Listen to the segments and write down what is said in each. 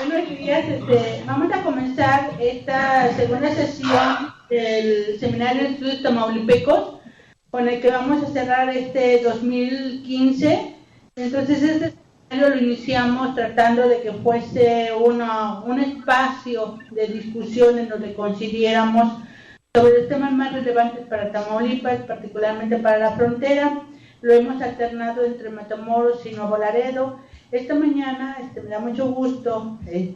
Buenos días. Vamos a comenzar esta segunda sesión del Seminario de Estudios Tamaulipecos, con el que vamos a cerrar este 2015. Entonces, este seminario lo iniciamos tratando de que fuese un espacio de discusión en donde coincidiéramos sobre los temas más relevantes para Tamaulipas, particularmente para la frontera. Lo hemos alternado entre Matamoros y Nuevo Laredo. Esta mañana me da mucho gusto que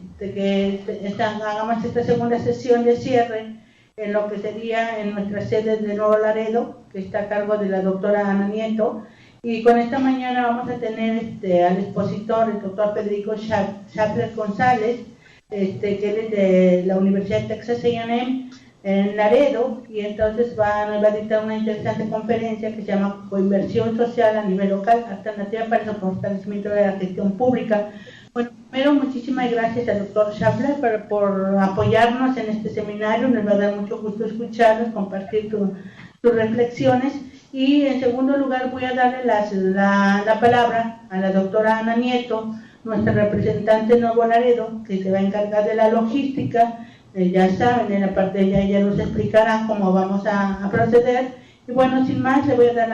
hagamos esta segunda sesión de cierre en lo que sería en nuestra sede de Nuevo Laredo, que está a cargo de la doctora Ana Nieto. Y con esta mañana vamos a tener al expositor, el doctor Federico Schaffler González, que él es de la Universidad de Texas A&M en Laredo, y entonces nos va a dictar una interesante conferencia que se llama Coinversión Social a nivel local, alternativa para el fortalecimiento de la gestión pública. Bueno, primero, muchísimas gracias al doctor Schaffler por apoyarnos en este seminario. Nos va a dar mucho gusto escucharlos, compartir tus reflexiones. Y en segundo lugar, voy a darle la palabra a la doctora Ana Nieto, nuestra representante en Nuevo Laredo, que se va a encargar de la logística. Ya saben, en la parte de ella nos explicará cómo vamos a proceder. Y bueno, sin más, le voy a dar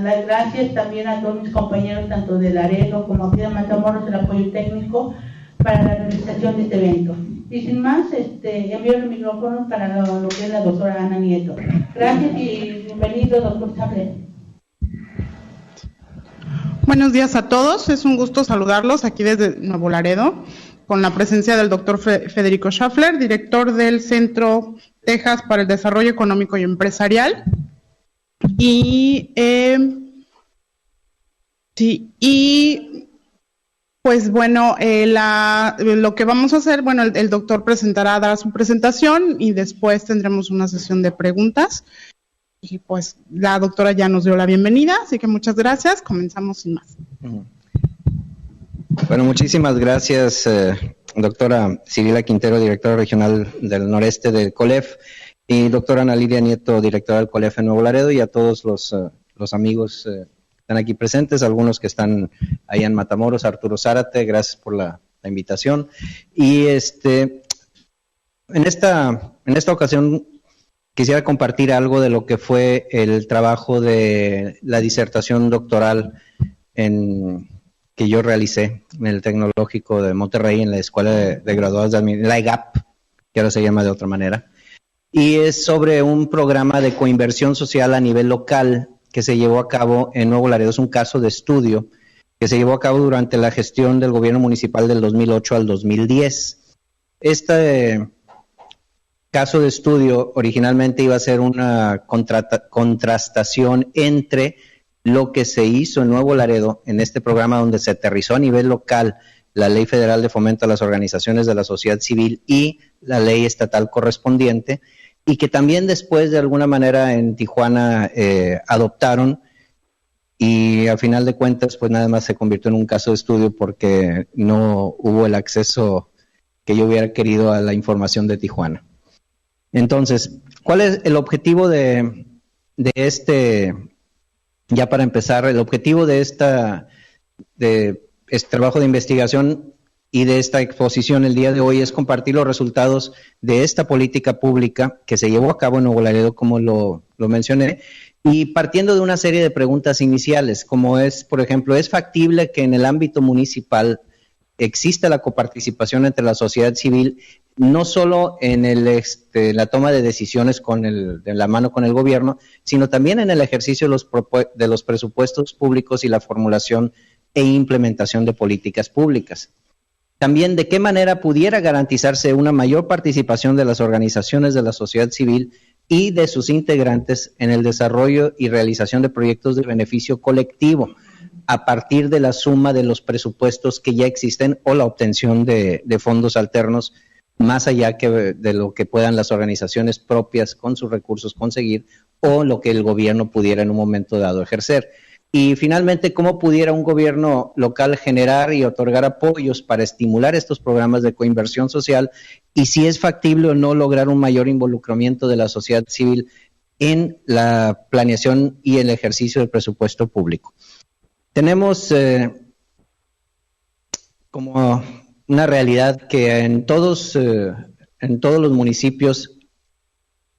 las gracias también a todos mis compañeros, tanto de Laredo como aquí de Matamoros, el apoyo técnico para la realización de este evento. Y sin más, envío el micrófono para lo que es la doctora Ana Nieto. Gracias y bienvenido, doctor Schaffler. Buenos días a todos, es un gusto saludarlos aquí desde Nuevo Laredo, con la presencia del doctor Federico Schaffler, director del Centro Texas para el Desarrollo Económico y Empresarial. Pues bueno, lo que vamos a hacer, bueno, el doctor dará su presentación y después tendremos una sesión de preguntas. Y pues la doctora ya nos dio la bienvenida, así que muchas gracias, comenzamos sin más. Bueno, muchísimas gracias, doctora Cirila Quintero, directora regional del noreste del COLEF, y doctora Ana Lidia Nieto, directora del COLEF en Nuevo Laredo, y a todos los amigos que están aquí presentes, algunos que están allá en Matamoros, Arturo Zárate, gracias por la invitación. Y en esta ocasión quisiera compartir algo de lo que fue el trabajo de la disertación doctoral que yo realicé en el Tecnológico de Monterrey, en la Escuela de Graduados de Administración, la EGAP, que ahora se llama de otra manera, y es sobre un programa de coinversión social a nivel local que se llevó a cabo en Nuevo Laredo. Es un caso de estudio que se llevó a cabo durante la gestión del gobierno municipal del 2008 al 2010. Este caso de estudio originalmente iba a ser una contrastación entre lo que se hizo en Nuevo Laredo, en este programa donde se aterrizó a nivel local la Ley Federal de Fomento a las Organizaciones de la Sociedad Civil y la ley estatal correspondiente, y que también después de alguna manera en Tijuana adoptaron, y al final de cuentas pues nada más se convirtió en un caso de estudio porque no hubo el acceso que yo hubiera querido a la información de Tijuana. Entonces, ¿cuál es el objetivo de ya para empezar, el objetivo de este trabajo de investigación y de esta exposición el día de hoy es compartir los resultados de esta política pública que se llevó a cabo en Nuevo Laredo, como lo mencioné, y partiendo de una serie de preguntas iniciales, como es, por ejemplo, ¿es factible que en el ámbito municipal exista la coparticipación entre la sociedad civil, no solo en la toma de decisiones de la mano con el gobierno, sino también en el ejercicio de los presupuestos públicos y la formulación e implementación de políticas públicas? También, ¿de qué manera pudiera garantizarse una mayor participación de las organizaciones de la sociedad civil y de sus integrantes en el desarrollo y realización de proyectos de beneficio colectivo a partir de la suma de los presupuestos que ya existen o la obtención de fondos alternos, más allá de lo que puedan las organizaciones propias con sus recursos conseguir o lo que el gobierno pudiera en un momento dado ejercer? Y finalmente, ¿cómo pudiera un gobierno local generar y otorgar apoyos para estimular estos programas de coinversión social? Y si es factible o no lograr un mayor involucramiento de la sociedad civil en la planeación y el ejercicio del presupuesto público. Tenemos como una realidad que en todos los municipios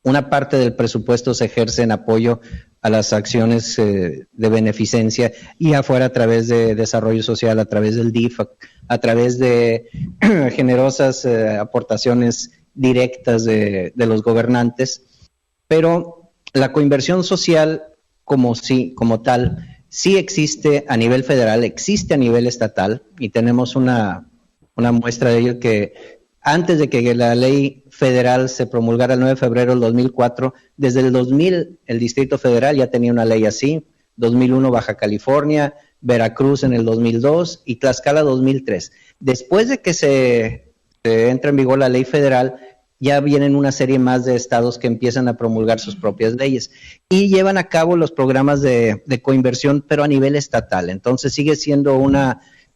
una parte del presupuesto se ejerce en apoyo a las acciones de beneficencia y afuera a través de desarrollo social, a través del DIF, a través de generosas aportaciones directas de los gobernantes. Pero la coinversión social como tal sí existe a nivel federal, existe a nivel estatal, y tenemos una muestra de ello que antes de que la ley federal se promulgara el 9 de febrero del 2004, desde el 2000 el Distrito Federal ya tenía una ley así, 2001 Baja California, Veracruz en el 2002 y Tlaxcala 2003. Después de que se entra en vigor la ley federal, ya vienen una serie más de estados que empiezan a promulgar sus propias leyes y llevan a cabo los programas de coinversión, pero a nivel estatal. Entonces sigue siendo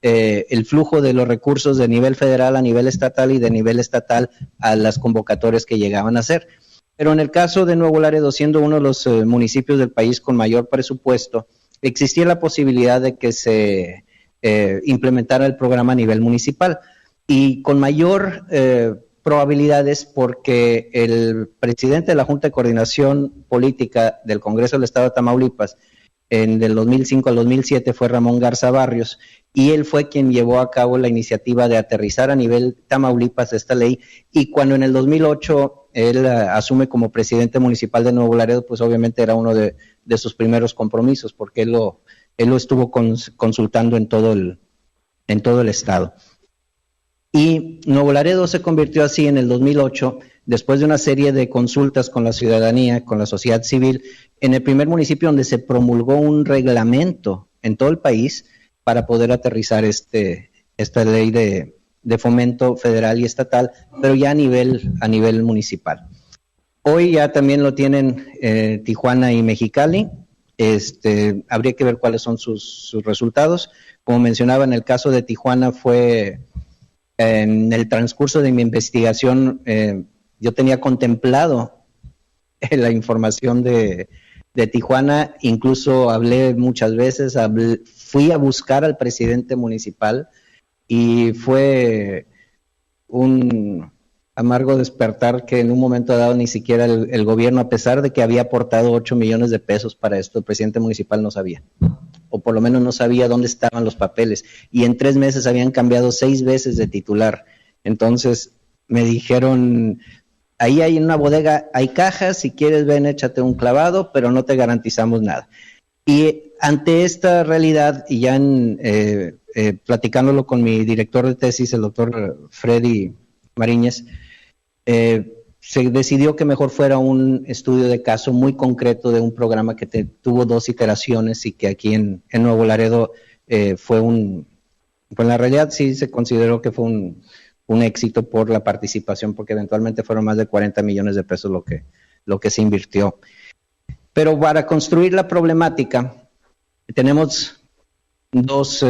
el flujo de los recursos de nivel federal a nivel estatal y de nivel estatal a las convocatorias que llegaban a hacer. Pero en el caso de Nuevo Laredo, siendo uno de los municipios del país con mayor presupuesto, existía la posibilidad de que se implementara el programa a nivel municipal y con mayor probabilidades, porque el presidente de la Junta de Coordinación Política del Congreso del Estado de Tamaulipas del 2005 al 2007 fue Ramón Garza Barrios, y él fue quien llevó a cabo la iniciativa de aterrizar a nivel Tamaulipas esta ley, y cuando en el 2008 él asume como presidente municipal de Nuevo Laredo, pues obviamente era uno de sus primeros compromisos, porque él lo estuvo consultando en todo el estado. Y Nuevo Laredo se convirtió así en el 2008, después de una serie de consultas con la ciudadanía, con la sociedad civil, en el primer municipio donde se promulgó un reglamento en todo el país para poder aterrizar esta ley de fomento federal y estatal, pero ya a nivel municipal. Hoy ya también lo tienen Tijuana y Mexicali. Habría que ver cuáles son sus resultados. Como mencionaba, en el caso de Tijuana fue en el transcurso de mi investigación, yo tenía contemplado la información de Tijuana, incluso hablé muchas veces, fui a buscar al presidente municipal y fue un amargo despertar que en un momento dado ni siquiera el gobierno, a pesar de que había aportado 8 millones de pesos para esto, el presidente municipal no sabía, o por lo menos no sabía dónde estaban los papeles, y en 3 meses habían cambiado 6 veces de titular. Entonces me dijeron, ahí hay una bodega, hay cajas, si quieres ven, échate un clavado, pero no te garantizamos nada. Y ante esta realidad, y ya platicándolo con mi director de tesis, el doctor Freddy Mariñez, se decidió que mejor fuera un estudio de caso muy concreto de un programa que tuvo 2 iteraciones y que aquí en Nuevo Laredo pues en la realidad sí se consideró que fue un éxito por la participación, porque eventualmente fueron más de 40 millones de pesos lo que se invirtió. Pero para construir la problemática tenemos dos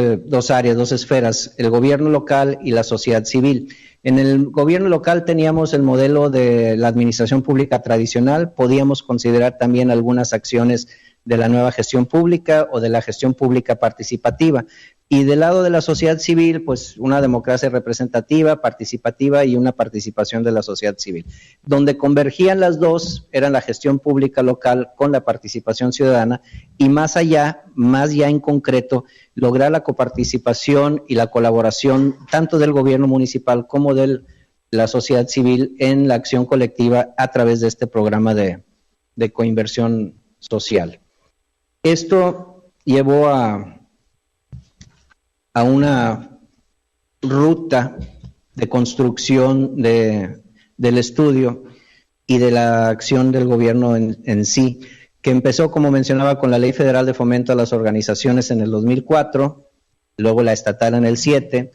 áreas, 2 esferas, el gobierno local y la sociedad civil. En el gobierno local teníamos el modelo de la administración pública tradicional, podíamos considerar también algunas acciones de la nueva gestión pública o de la gestión pública participativa. Y del lado de la sociedad civil, pues una democracia representativa, participativa y una participación de la sociedad civil. Donde convergían las dos eran la gestión pública local con la participación ciudadana y más ya en concreto, lograr la coparticipación y la colaboración tanto del gobierno municipal como de la sociedad civil en la acción colectiva a través de este programa de coinversión social. Esto llevó a una ruta de construcción del estudio y de la acción del gobierno en sí, que empezó, como mencionaba, con la Ley Federal de Fomento a las Organizaciones en el 2004, luego la estatal en el 7,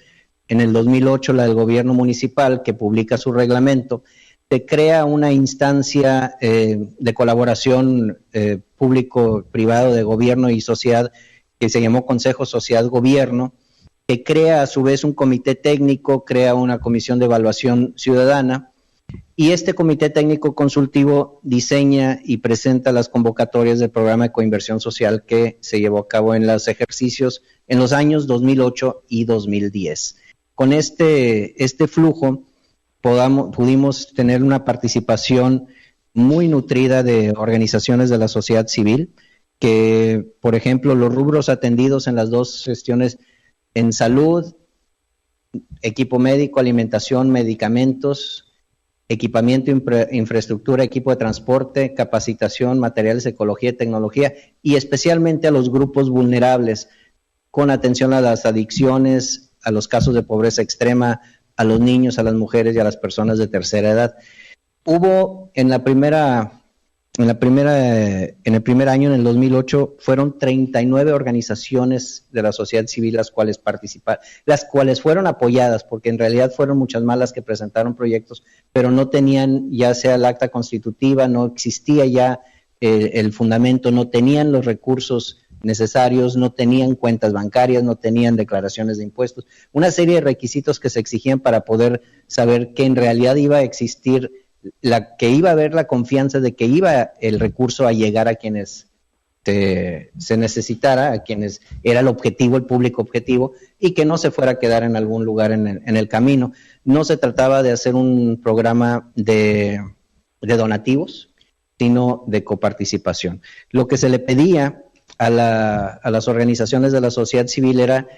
en el 2008 la del gobierno municipal, que publica su reglamento, se crea una instancia de colaboración público-privado de gobierno y sociedad que se llamó Consejo Sociedad-Gobierno, que crea a su vez un comité técnico, crea una comisión de evaluación ciudadana, y este comité técnico consultivo diseña y presenta las convocatorias del programa de coinversión social que se llevó a cabo en los ejercicios en los años 2008 y 2010. con este flujo pudimos tener una participación muy nutrida de organizaciones de la sociedad civil, que, por ejemplo, los rubros atendidos en las dos gestiones en salud, equipo médico, alimentación, medicamentos, equipamiento, infraestructura, equipo de transporte, capacitación, materiales, ecología y tecnología, y especialmente a los grupos vulnerables, con atención a las adicciones, a los casos de pobreza extrema, a los niños, a las mujeres y a las personas de tercera edad. Hubo en el primer año, en el 2008, fueron 39 organizaciones de la sociedad civil las cuales participaron, las cuales fueron apoyadas, porque en realidad fueron muchas más las que presentaron proyectos, pero no tenían ya sea el acta constitutiva, no existía ya el fundamento, no tenían los recursos necesarios, no tenían cuentas bancarias, no tenían declaraciones de impuestos, una serie de requisitos que se exigían para poder saber que en realidad iba a existir, que iba a haber la confianza de que iba el recurso a llegar a quienes se necesitara, a quienes era el objetivo, el público objetivo, y que no se fuera a quedar en algún lugar en el camino. No se trataba de hacer un programa de donativos, sino de coparticipación. Lo que se le pedía a las organizaciones de la sociedad civil era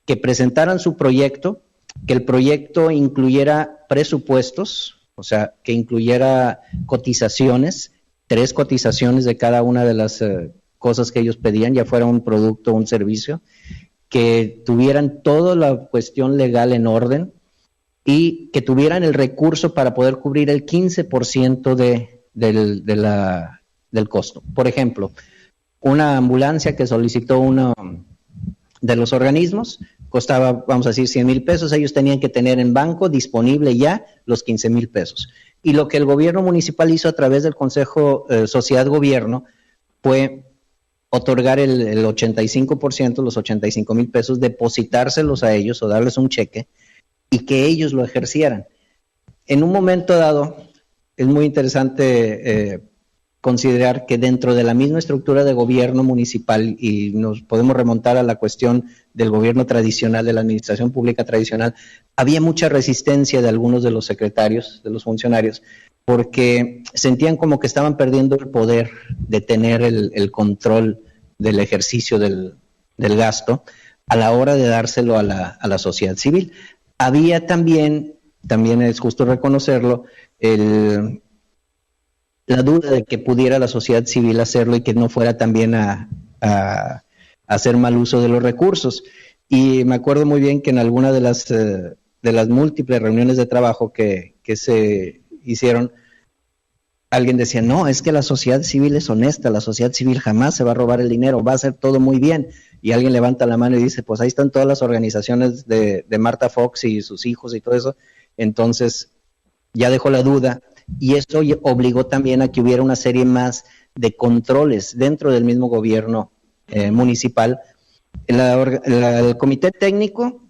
que presentaran su proyecto, que el proyecto incluyera presupuestos, o sea, que incluyera cotizaciones, 3 cotizaciones de cada una de las cosas que ellos pedían, ya fuera un producto o un servicio, que tuvieran toda la cuestión legal en orden y que tuvieran el recurso para poder cubrir el 15% del costo. Por ejemplo, una ambulancia que solicitó uno de los organismos costaba, vamos a decir, 100,000 pesos, ellos tenían que tener en banco disponible ya los 15,000 pesos. Y lo que el gobierno municipal hizo a través del Consejo Sociedad-Gobierno fue otorgar el 85%, los 85,000 pesos, depositárselos a ellos o darles un cheque y que ellos lo ejercieran. En un momento dado, es muy interesante considerar que dentro de la misma estructura de gobierno municipal, y nos podemos remontar a la cuestión del gobierno tradicional, de la administración pública tradicional, había mucha resistencia de algunos de los secretarios, de los funcionarios, porque sentían como que estaban perdiendo el poder de tener el control del ejercicio del gasto a la hora de dárselo a la sociedad civil. Había también es justo reconocerlo, la duda de que pudiera la sociedad civil hacerlo y que no fuera también a hacer mal uso de los recursos. Y me acuerdo muy bien que en alguna de las múltiples reuniones de trabajo que se hicieron, alguien decía, no, es que la sociedad civil es honesta, la sociedad civil jamás se va a robar el dinero, va a hacer todo muy bien. Y alguien levanta la mano y dice, pues ahí están todas las organizaciones de Marta Fox y sus hijos y todo eso. Entonces ya dejó la duda. Y eso obligó también a que hubiera una serie más de controles dentro del mismo gobierno municipal. El comité técnico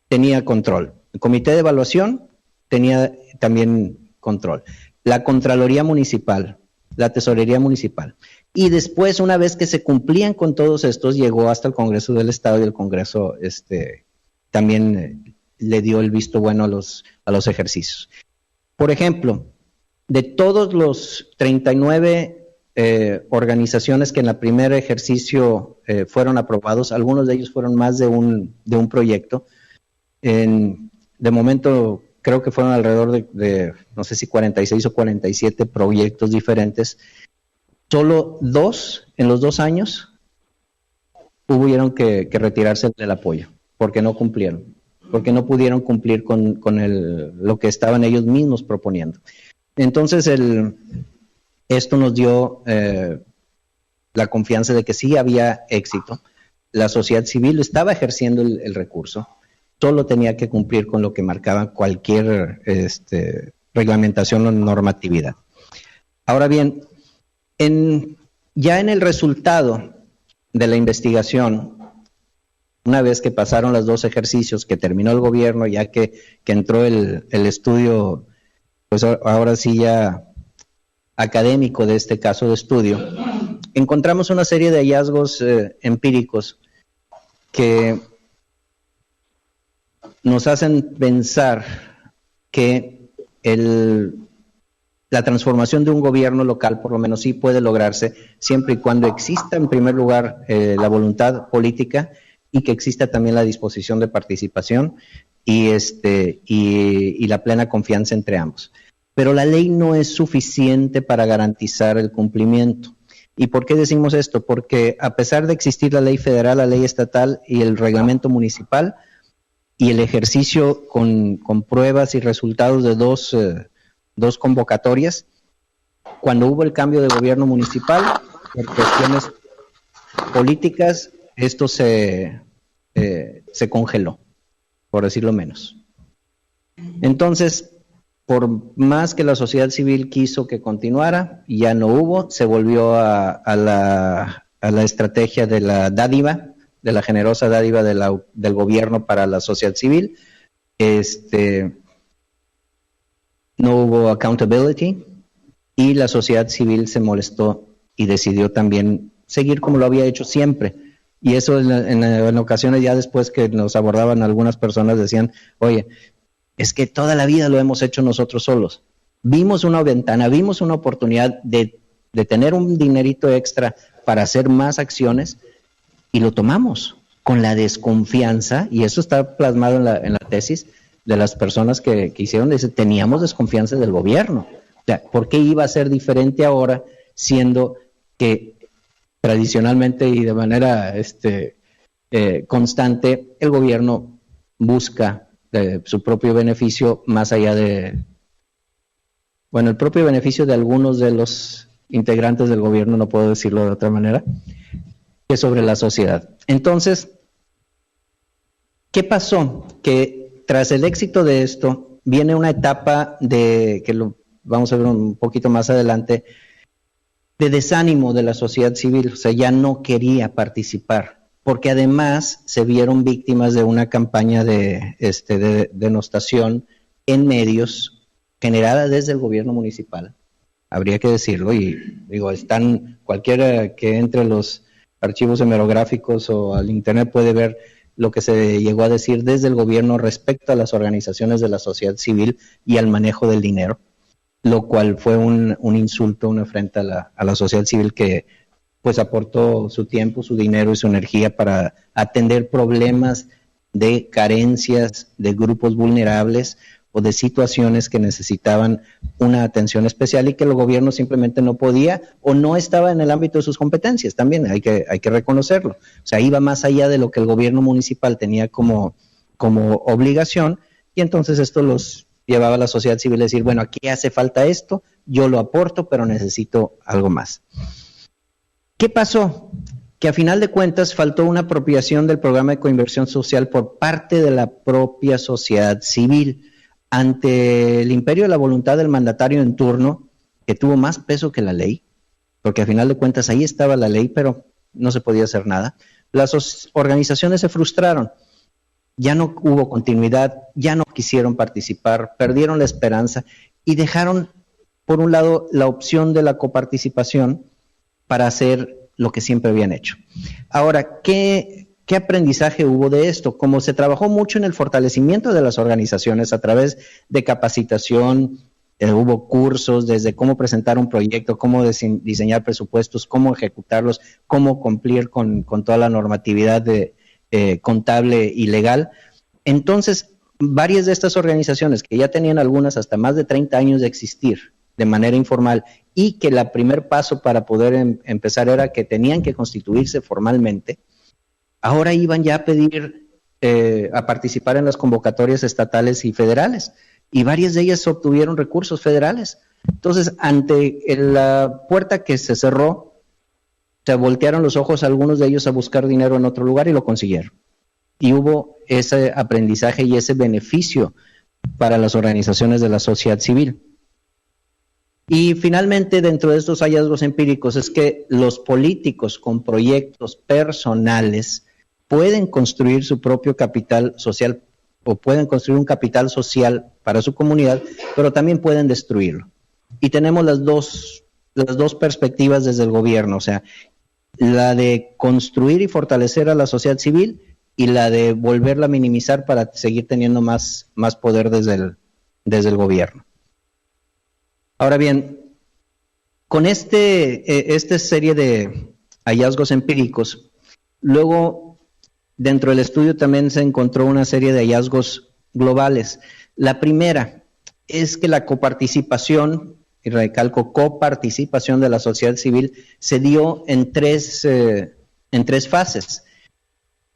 tenía control, el comité de evaluación tenía también control, la Contraloría Municipal, la Tesorería Municipal. Y después, una vez que se cumplían con todos estos, llegó hasta el Congreso del Estado, y el Congreso también le dio el visto bueno a los ejercicios. Por ejemplo, de todos los 39 organizaciones que en el primer ejercicio fueron aprobados, algunos de ellos fueron más de un proyecto. De momento creo que fueron alrededor de no sé si 46 o 47 proyectos diferentes. Solo 2 en los 2 años tuvieron que retirarse del apoyo porque no cumplieron, porque no pudieron cumplir con lo que estaban ellos mismos proponiendo. Entonces, esto nos dio la confianza de que sí había éxito. La sociedad civil estaba ejerciendo el recurso, solo tenía que cumplir con lo que marcaba cualquier reglamentación o normatividad. Ahora bien, ya en el resultado de la investigación, una vez que pasaron los 2 ejercicios, que terminó el gobierno, ya que entró el estudio, pues ahora sí ya académico de este caso de estudio, encontramos una serie de hallazgos empíricos que nos hacen pensar que la transformación de un gobierno local, por lo menos sí puede lograrse, siempre y cuando exista en primer lugar la voluntad política y que exista también la disposición de participación y la plena confianza entre ambos. Pero la ley no es suficiente para garantizar el cumplimiento. ¿Y por qué decimos esto? Porque a pesar de existir la ley federal, la ley estatal y el reglamento municipal y el ejercicio con pruebas y resultados de dos convocatorias, cuando hubo el cambio de gobierno municipal, por cuestiones políticas, esto se congeló, por decirlo menos. Entonces, por más que la sociedad civil quiso que continuara, ya no hubo, se volvió a la estrategia de la dádiva, de la generosa dádiva del gobierno para la sociedad civil. No hubo accountability y la sociedad civil se molestó y decidió también seguir como lo había hecho siempre. Y eso en ocasiones ya después que nos abordaban algunas personas decían, oye, es que toda la vida lo hemos hecho nosotros solos. Vimos una ventana, vimos una oportunidad de tener un dinerito extra para hacer más acciones y lo tomamos con la desconfianza, y eso está plasmado en la tesis de las personas que hicieron, teníamos desconfianza del gobierno. O sea, ¿por qué iba a ser diferente ahora, siendo que tradicionalmente y de manera constante el gobierno busca su propio beneficio más allá de, bueno, el propio beneficio de algunos de los integrantes del gobierno, no puedo decirlo de otra manera, que sobre la sociedad? Entonces, ¿qué pasó? Que tras el éxito de esto, viene una etapa que lo vamos a ver un poquito más adelante, de desánimo de la sociedad civil. O sea, ya no quería participar, porque además se vieron víctimas de una campaña de denostación en medios generada desde el gobierno municipal. Habría que decirlo, y digo, cualquiera que entre los archivos hemerográficos o al internet puede ver lo que se llegó a decir desde el gobierno respecto a las organizaciones de la sociedad civil y al manejo del dinero, lo cual fue un insulto, una afrenta a la sociedad civil que pues aportó su tiempo, su dinero y su energía para atender problemas de carencias de grupos vulnerables o de situaciones que necesitaban una atención especial y que el gobierno simplemente no podía o no estaba en el ámbito de sus competencias. También hay que reconocerlo. O sea, iba más allá de lo que el gobierno municipal tenía como obligación, y entonces esto los llevaba a la sociedad civil a decir, bueno, aquí hace falta esto, yo lo aporto, pero necesito algo más. ¿Qué pasó? Que a final de cuentas faltó una apropiación del programa de coinversión social por parte de la propia sociedad civil ante el imperio de la voluntad del mandatario en turno, que tuvo más peso que la ley, porque a final de cuentas ahí estaba la ley, pero no se podía hacer nada. Las organizaciones se frustraron, ya no hubo continuidad, ya no quisieron participar, perdieron la esperanza y dejaron, por un lado, la opción de la coparticipación para hacer lo que siempre habían hecho. Ahora, ¿qué aprendizaje hubo de esto? Como se trabajó mucho en el fortalecimiento de las organizaciones a través de capacitación, hubo cursos desde cómo presentar un proyecto, cómo diseñar presupuestos, cómo ejecutarlos, cómo cumplir con toda la normatividad contable y legal. Entonces, varias de estas organizaciones que ya tenían algunas hasta más de 30 años de existir de manera informal y que el primer paso para poder empezar era que tenían que constituirse formalmente, ahora iban ya a pedir a participar en las convocatorias estatales y federales, y varias de ellas obtuvieron recursos federales. Entonces, ante la puerta que se cerró, se voltearon los ojos a algunos de ellos a buscar dinero en otro lugar y lo consiguieron. Y hubo ese aprendizaje y ese beneficio para las organizaciones de la sociedad civil. Y finalmente, dentro de estos hallazgos empíricos, es que los políticos con proyectos personales pueden construir su propio capital social o pueden construir un capital social para su comunidad, pero también pueden destruirlo. Y tenemos las dos perspectivas desde el gobierno, o sea, la de construir y fortalecer a la sociedad civil y la de volverla a minimizar para seguir teniendo más poder desde el gobierno. Ahora bien, con esta serie de hallazgos empíricos, luego dentro del estudio también se encontró una serie de hallazgos globales. La primera es que la coparticipación, y recalco coparticipación de la sociedad civil, se dio en tres fases.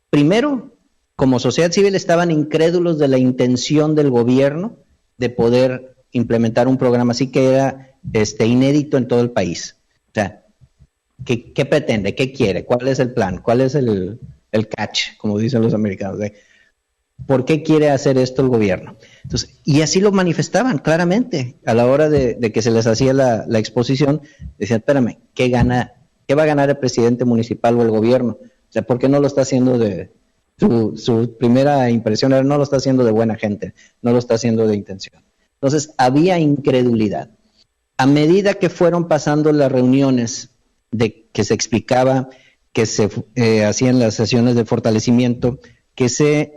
Primero, como sociedad civil estaban incrédulos de la intención del gobierno de poder implementar un programa así, que era inédito en todo el país. O sea, ¿qué pretende? ¿Qué quiere? ¿Cuál es el plan? ¿Cuál es el catch, como dicen los americanos? ¿Por qué quiere hacer esto el gobierno? Entonces, y así lo manifestaban claramente a la hora de que se les hacía la exposición. Decían, espérame, ¿qué va a ganar el presidente municipal o el gobierno? O sea, ¿por qué no lo está haciendo su primera impresión era, no lo está haciendo de buena gente, no lo está haciendo de intención? Entonces, había incredulidad. A medida que fueron pasando las reuniones de que se explicaba, que se hacían las sesiones de fortalecimiento, que se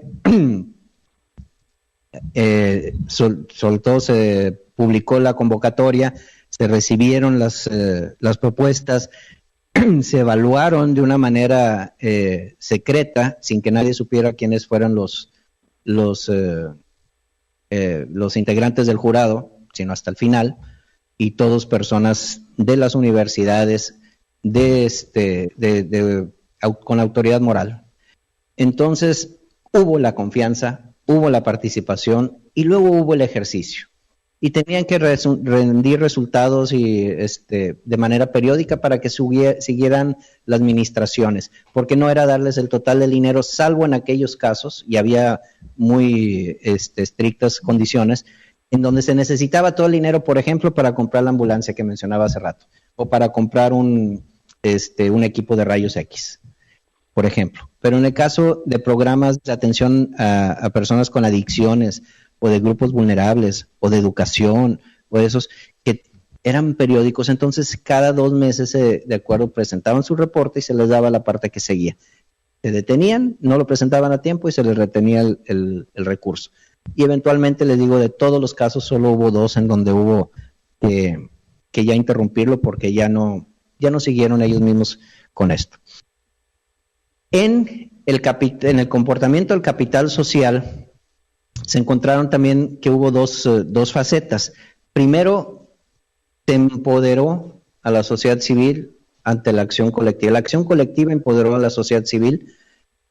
se publicó la convocatoria, se recibieron las propuestas, se evaluaron de una manera secreta, sin que nadie supiera quiénes fueran los integrantes del jurado, sino hasta el final, y todos personas de las universidades con autoridad moral. Entonces hubo la confianza, hubo la participación y luego hubo el ejercicio. Y tenían que rendir resultados de manera periódica para que siguieran las administraciones, porque no era darles el total del dinero, salvo en aquellos casos, y había muy estrictas condiciones, en donde se necesitaba todo el dinero, por ejemplo, para comprar la ambulancia que mencionaba hace rato, o para comprar un equipo de rayos X, por ejemplo. Pero en el caso de programas de atención a personas con adicciones, o de grupos vulnerables, o de educación, o de esos que eran periódicos, entonces cada 2 meses, de acuerdo, presentaban su reporte y se les daba la parte que seguía. Se detenían, no lo presentaban a tiempo y se les retenía el recurso. Y eventualmente, les digo, de todos los casos, solo hubo 2 en donde hubo que ya interrumpirlo porque ya no siguieron ellos mismos con esto. En el comportamiento del capital social, se encontraron también que hubo dos facetas. Primero, se empoderó a la sociedad civil ante la acción colectiva. La acción colectiva empoderó a la sociedad civil,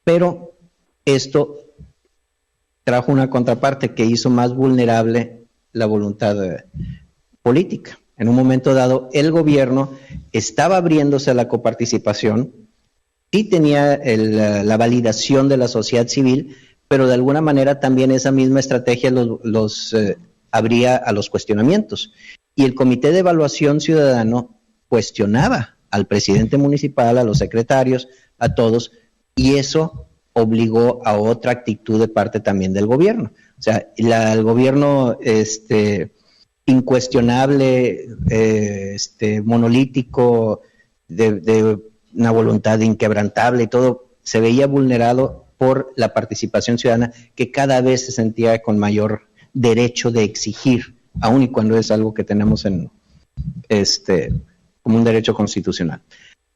pero esto trajo una contraparte que hizo más vulnerable la voluntad política. En un momento dado, el gobierno estaba abriéndose a la coparticipación, sí tenía la validación de la sociedad civil, pero de alguna manera también esa misma estrategia los abría a los cuestionamientos. Y el Comité de Evaluación Ciudadano cuestionaba al presidente municipal, a los secretarios, a todos, y eso obligó a otra actitud de parte también del gobierno. O sea, el gobierno incuestionable, monolítico, de una voluntad inquebrantable y todo, se veía vulnerado por la participación ciudadana, que cada vez se sentía con mayor derecho de exigir, aun y cuando es algo que tenemos como un derecho constitucional.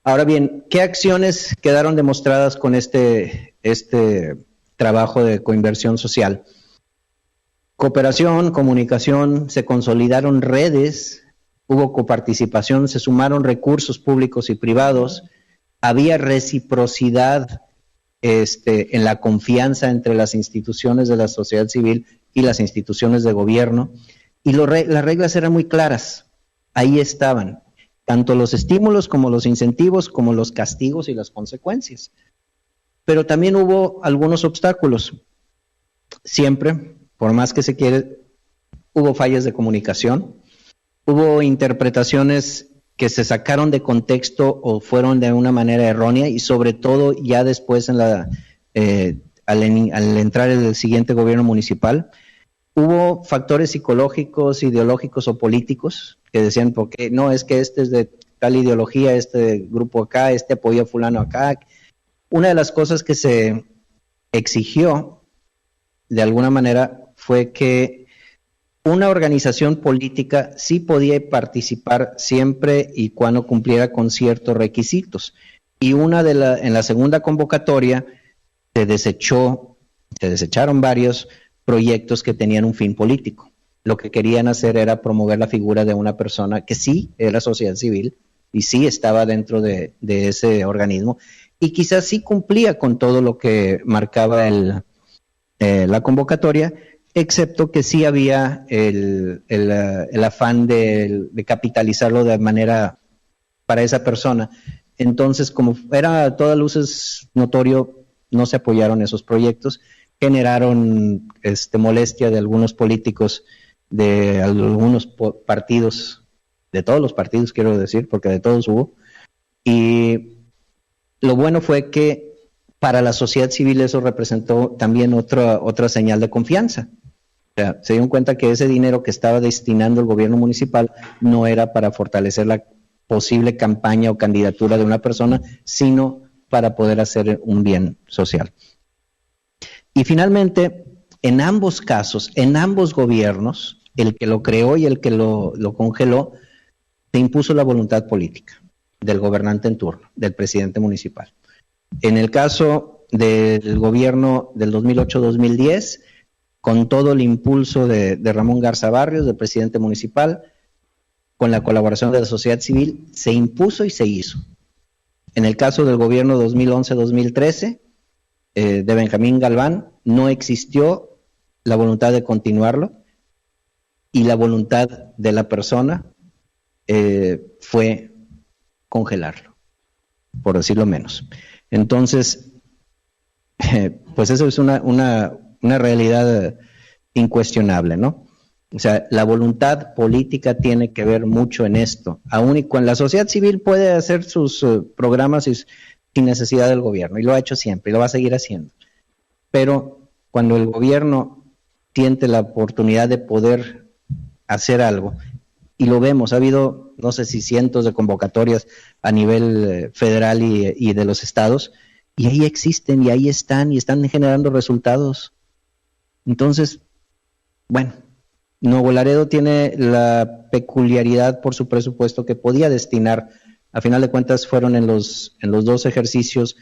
Ahora bien, ¿qué acciones quedaron demostradas con este trabajo de coinversión social? Cooperación, comunicación, se consolidaron redes, hubo coparticipación, se sumaron recursos públicos y privados, había reciprocidad en la confianza entre las instituciones de la sociedad civil y las instituciones de gobierno, y las reglas eran muy claras, ahí estaban, tanto los estímulos como los incentivos, como los castigos y las consecuencias. Pero también hubo algunos obstáculos, siempre, por más que se quiere, hubo fallas de comunicación, hubo interpretaciones que se sacaron de contexto o fueron de una manera errónea, y sobre todo ya después al entrar el siguiente gobierno municipal, hubo factores psicológicos, ideológicos o políticos que decían, porque no, es que este es de tal ideología, este grupo acá, este apoya a fulano acá. Una de las cosas que se exigió, de alguna manera, fue que una organización política sí podía participar siempre y cuando cumpliera con ciertos requisitos. Y en la segunda convocatoria se desecharon varios proyectos que tenían un fin político. Lo que querían hacer era promover la figura de una persona que sí era sociedad civil y sí estaba dentro de ese organismo y quizás sí cumplía con todo lo que marcaba la convocatoria, excepto que sí había el afán de capitalizarlo de manera para esa persona. Entonces, como era a todas luces notorio, no se apoyaron esos proyectos, generaron molestia de algunos políticos, de algunos partidos, de todos los partidos quiero decir, porque de todos hubo, y lo bueno fue que para la sociedad civil eso representó también otra señal de confianza. O sea, se dieron cuenta que ese dinero que estaba destinando el gobierno municipal no era para fortalecer la posible campaña o candidatura de una persona, sino para poder hacer un bien social. Y finalmente, en ambos casos, en ambos gobiernos, el que lo creó y el que lo congeló, se impuso la voluntad política del gobernante en turno, del presidente municipal. En el caso del gobierno del 2008-2010, con todo el impulso de Ramón Garza Barrios, del presidente municipal, con la colaboración de la sociedad civil, se impuso y se hizo. En el caso del gobierno 2011-2013, de Benjamín Galván, no existió la voluntad de continuarlo y la voluntad de la persona fue congelarlo, por decirlo menos. Entonces, pues eso es una realidad incuestionable, ¿no? O sea, la voluntad política tiene que ver mucho en esto. Aún y cuando la sociedad civil puede hacer sus programas sin necesidad del gobierno, y lo ha hecho siempre, y lo va a seguir haciendo. Pero cuando el gobierno tiene la oportunidad de poder hacer algo, y lo vemos, ha habido, no sé si cientos de convocatorias a nivel federal y de los estados, y ahí existen, y ahí están, y están generando resultados. Entonces, bueno, Nuevo Laredo tiene la peculiaridad por su presupuesto que podía destinar, a final de cuentas fueron en los dos ejercicios,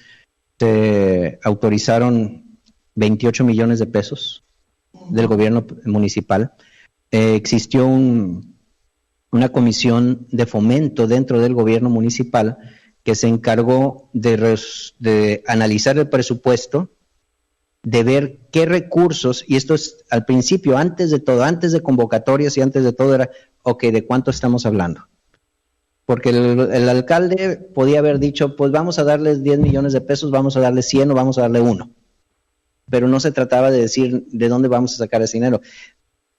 se autorizaron 28 millones de pesos del gobierno municipal. Existió una comisión de fomento dentro del gobierno municipal que se encargó de analizar el presupuesto, de ver qué recursos, y esto es al principio, antes de todo, antes de convocatorias y antes de todo era, ok, ¿de cuánto estamos hablando? Porque el alcalde podía haber dicho, pues vamos a darles 10 millones de pesos, vamos a darle 100 o vamos a darle 1. Pero no se trataba de decir de dónde vamos a sacar ese dinero.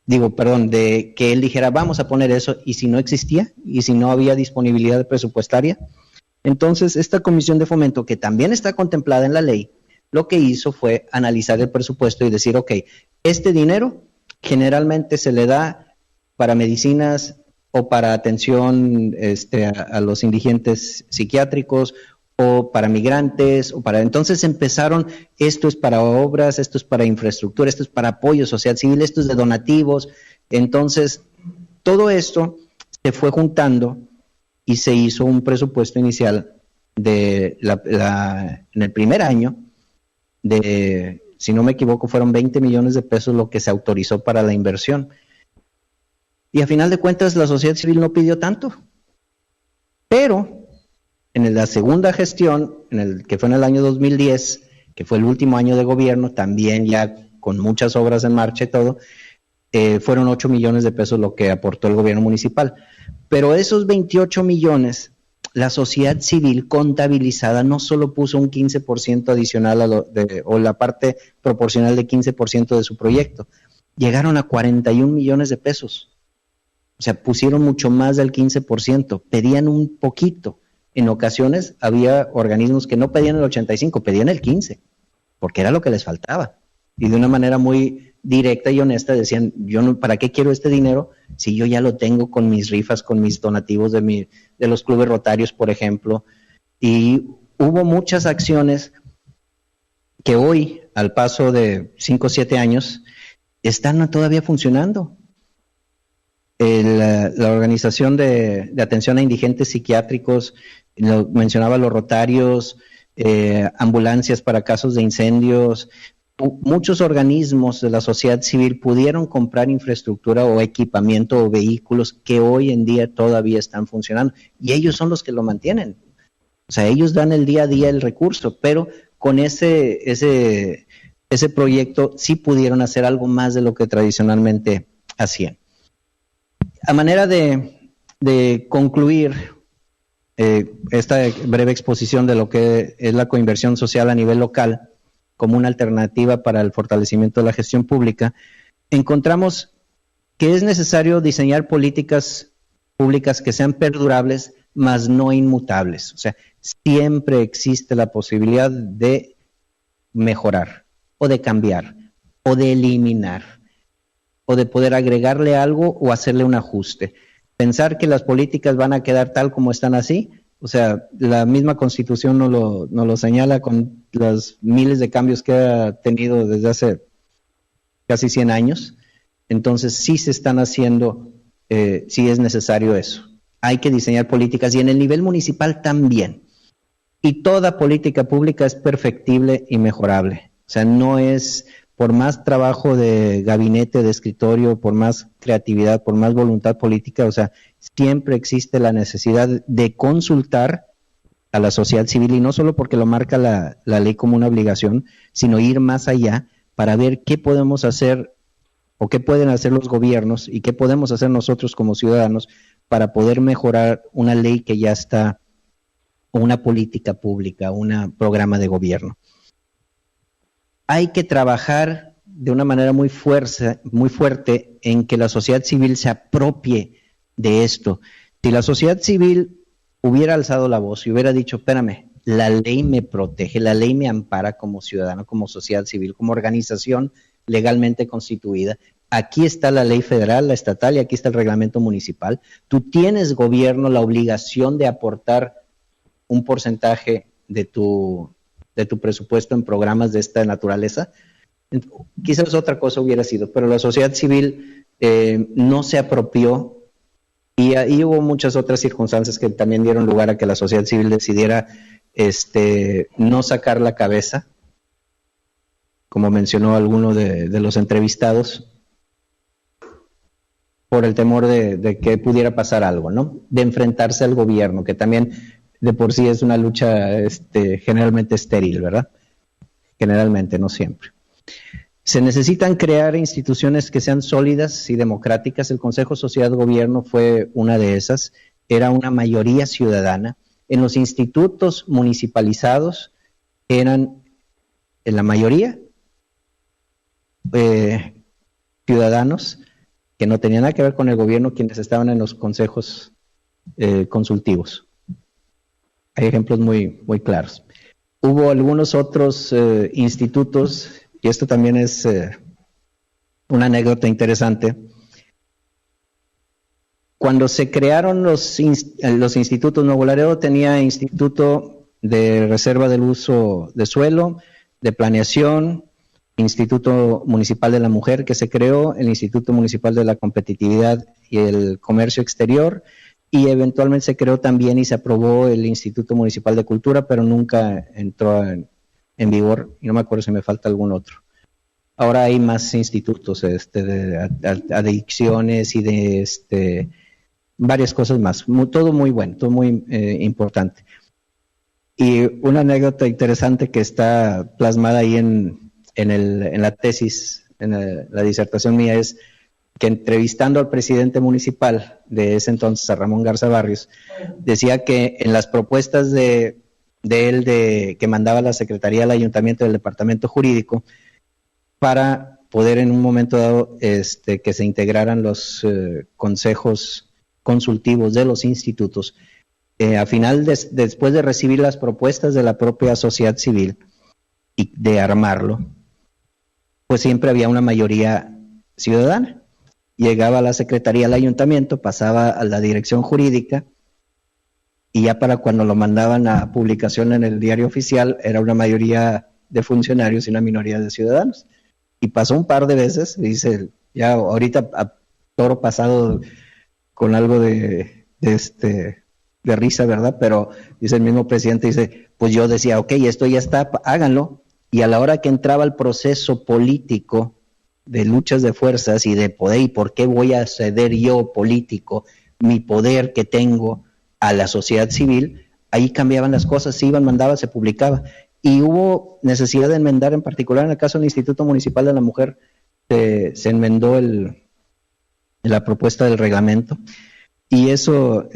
De que él dijera, vamos a poner eso, y si no existía, y si no había disponibilidad presupuestaria. Entonces, esta comisión de fomento, que también está contemplada en la ley, lo que hizo fue analizar el presupuesto y decir, ok, este dinero generalmente se le da para medicinas o para atención a los indigentes psiquiátricos o para migrantes, entonces empezaron, esto es para obras, esto es para infraestructura, esto es para apoyo social civil, esto es de donativos. Entonces, todo esto se fue juntando y se hizo un presupuesto inicial en el primer año si no me equivoco, fueron 20 millones de pesos lo que se autorizó para la inversión. Y a final de cuentas la sociedad civil no pidió tanto. Pero en la segunda gestión, que fue en el año 2010, que fue el último año de gobierno, también ya con muchas obras en marcha y todo, fueron 8 millones de pesos lo que aportó el gobierno municipal. Pero esos 28 millones, la sociedad civil contabilizada no solo puso un 15% adicional o la parte proporcional de 15% de su proyecto, llegaron a 41 millones de pesos. O sea, pusieron mucho más del 15%, pedían un poquito. En ocasiones había organismos que no pedían el 85%, pedían el 15%, porque era lo que les faltaba. Y de una manera muy directa y honesta decían, ¿para qué quiero este dinero si yo ya lo tengo con mis rifas, con mis donativos de los clubes rotarios, por ejemplo? Y hubo muchas acciones que hoy, al paso de 5 o 7 años, están todavía funcionando. La Organización de Atención a Indigentes Psiquiátricos, mencionaba los Rotarios, ambulancias para casos de incendios, muchos organismos de la sociedad civil pudieron comprar infraestructura o equipamiento o vehículos que hoy en día todavía están funcionando, y ellos son los que lo mantienen. O sea, ellos dan el día a día el recurso, pero con ese proyecto sí pudieron hacer algo más de lo que tradicionalmente hacían. A manera de concluir esta breve exposición de lo que es la coinversión social a nivel local como una alternativa para el fortalecimiento de la gestión pública, encontramos que es necesario diseñar políticas públicas que sean perdurables, mas no inmutables. O sea, siempre existe la posibilidad de mejorar, o de cambiar, o de eliminar, o de poder agregarle algo o hacerle un ajuste. Pensar que las políticas van a quedar tal como están así, o sea, la misma Constitución nos lo señala con los miles de cambios que ha tenido desde hace casi 100 años. Entonces, sí se están haciendo, sí es necesario eso. Hay que diseñar políticas, y en el nivel municipal también. Y toda política pública es perfectible y mejorable. O sea, no es, por más trabajo de gabinete, de escritorio, por más creatividad, por más voluntad política, o sea, siempre existe la necesidad de consultar a la sociedad civil, y no solo porque lo marca la ley como una obligación, sino ir más allá para ver qué podemos hacer o qué pueden hacer los gobiernos y qué podemos hacer nosotros como ciudadanos para poder mejorar una ley que ya está, o una política pública, un programa de gobierno. Hay que trabajar de una manera muy fuerte en que la sociedad civil se apropie de esto. Si la sociedad civil hubiera alzado la voz y hubiera dicho, espérame, la ley me protege, la ley me ampara como ciudadano, como sociedad civil, como organización legalmente constituida, aquí está la ley federal, la estatal, y aquí está el reglamento municipal. Tú tienes, gobierno, la obligación de aportar un porcentaje de tu presupuesto en programas de esta naturaleza. Quizás otra cosa hubiera sido, pero la sociedad civil no se apropió, y ahí hubo muchas otras circunstancias que también dieron lugar a que la sociedad civil decidiera no sacar la cabeza, como mencionó alguno de los entrevistados, por el temor de que pudiera pasar algo, ¿no? De enfrentarse al gobierno, que también de por sí es una lucha generalmente estéril, ¿verdad? Generalmente, no siempre. Se necesitan crear instituciones que sean sólidas y democráticas. El Consejo Sociedad-Gobierno fue una de esas. Era una mayoría ciudadana. En los institutos municipalizados eran, en la mayoría, ciudadanos que no tenían nada que ver con el gobierno, quienes estaban en los consejos consultivos. Hay ejemplos muy, muy claros. Hubo algunos otros institutos, y esto también es una anécdota interesante. Cuando se crearon los institutos, Nuevo Laredo tenía Instituto de Reserva del Uso de Suelo, de Planeación, Instituto Municipal de la Mujer, que se creó, el Instituto Municipal de la Competitividad y el Comercio Exterior, y eventualmente se creó también y se aprobó el Instituto Municipal de Cultura, pero nunca entró en vigor, y no me acuerdo si me falta algún otro. Ahora hay más institutos de adicciones y de varias cosas más, todo muy bueno, todo muy importante. Y una anécdota interesante que está plasmada ahí en la tesis, en la disertación mía, es que entrevistando al presidente municipal de ese entonces, a Ramón Garza Barrios, decía que en las propuestas de él que mandaba la Secretaría del Ayuntamiento del Departamento Jurídico para poder en un momento dado que se integraran los consejos consultivos de los institutos, a final después de recibir las propuestas de la propia sociedad civil y de armarlo, pues siempre había una mayoría ciudadana. Llegaba a la Secretaría del Ayuntamiento, pasaba a la dirección jurídica, y ya para cuando lo mandaban a publicación en el diario oficial era una mayoría de funcionarios y una minoría de ciudadanos. Y pasó un par de veces, dice, ya ahorita a toro pasado con algo de risa, ¿verdad? Pero dice el mismo presidente, dice, pues yo decía, ok, esto ya está, háganlo. Y a la hora que entraba el proceso político de luchas de fuerzas y de poder, ¿y por qué voy a ceder yo, político, mi poder que tengo a la sociedad civil? Ahí cambiaban las cosas, se iban, mandaba, se publicaba. Y hubo necesidad de enmendar, en particular en el caso del Instituto Municipal de la Mujer, se enmendó la propuesta del reglamento. Y eso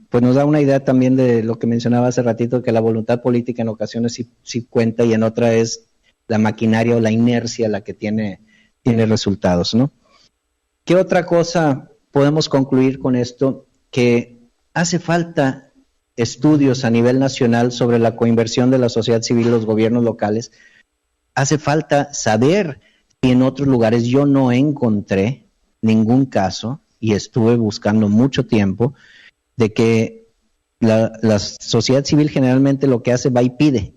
pues nos da una idea también de lo que mencionaba hace ratito, que la voluntad política en ocasiones sí cuenta, y en otra es la maquinaria o la inercia la que tiene resultados, ¿no? ¿Qué otra cosa podemos concluir con esto? Que hace falta estudios a nivel nacional sobre la coinversión de la sociedad civil y los gobiernos locales. Hace falta saber si en otros lugares, yo no encontré ningún caso, y estuve buscando mucho tiempo, de que la sociedad civil generalmente lo que hace, va y pide,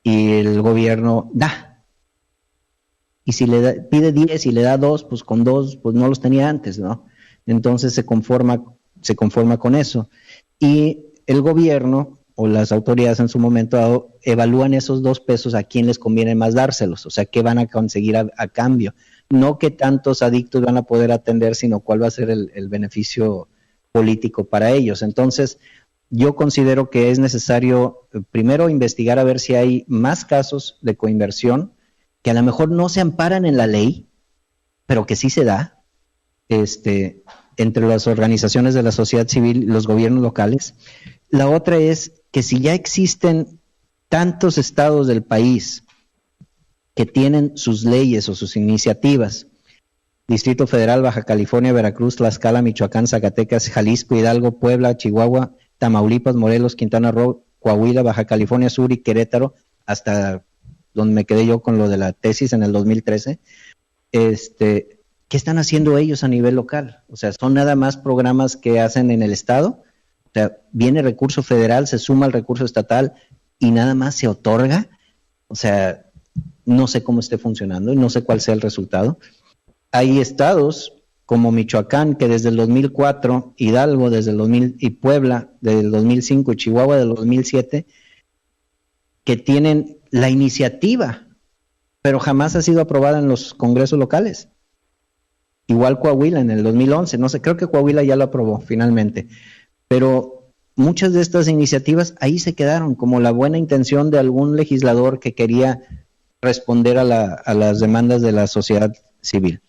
y el gobierno da. Y si pide 10 y le da 2, pues con 2 pues no los tenía antes, ¿no? Entonces se conforma con eso. Y el gobierno o las autoridades en su momento dado evalúan esos 2 pesos a quién les conviene más dárselos, o sea, qué van a conseguir a cambio. No qué tantos adictos van a poder atender, sino cuál va a ser el beneficio político para ellos. Entonces, yo considero que es necesario primero investigar a ver si hay más casos de coinversión que a lo mejor no se amparan en la ley, pero que sí se da, entre las organizaciones de la sociedad civil y los gobiernos locales. La otra es que si ya existen tantos estados del país que tienen sus leyes o sus iniciativas, Distrito Federal, Baja California, Veracruz, Tlaxcala, Michoacán, Zacatecas, Jalisco, Hidalgo, Puebla, Chihuahua, Tamaulipas, Morelos, Quintana Roo, Coahuila, Baja California Sur y Querétaro, hasta donde me quedé yo con lo de la tesis en el 2013, ¿qué están haciendo ellos a nivel local? O sea, son nada más programas que hacen en el estado, o sea, viene recurso federal, se suma al recurso estatal y nada más se otorga. O sea, no sé cómo esté funcionando y no sé cuál sea el resultado. Hay estados como Michoacán, que desde el 2004, Hidalgo desde el 2000 y Puebla desde el 2005 y Chihuahua del 2007, que tienen la iniciativa, pero jamás ha sido aprobada en los congresos locales. Igual Coahuila en el 2011, no sé, creo que Coahuila ya lo aprobó finalmente, pero muchas de estas iniciativas ahí se quedaron, como la buena intención de algún legislador que quería responder a las demandas de la sociedad civil.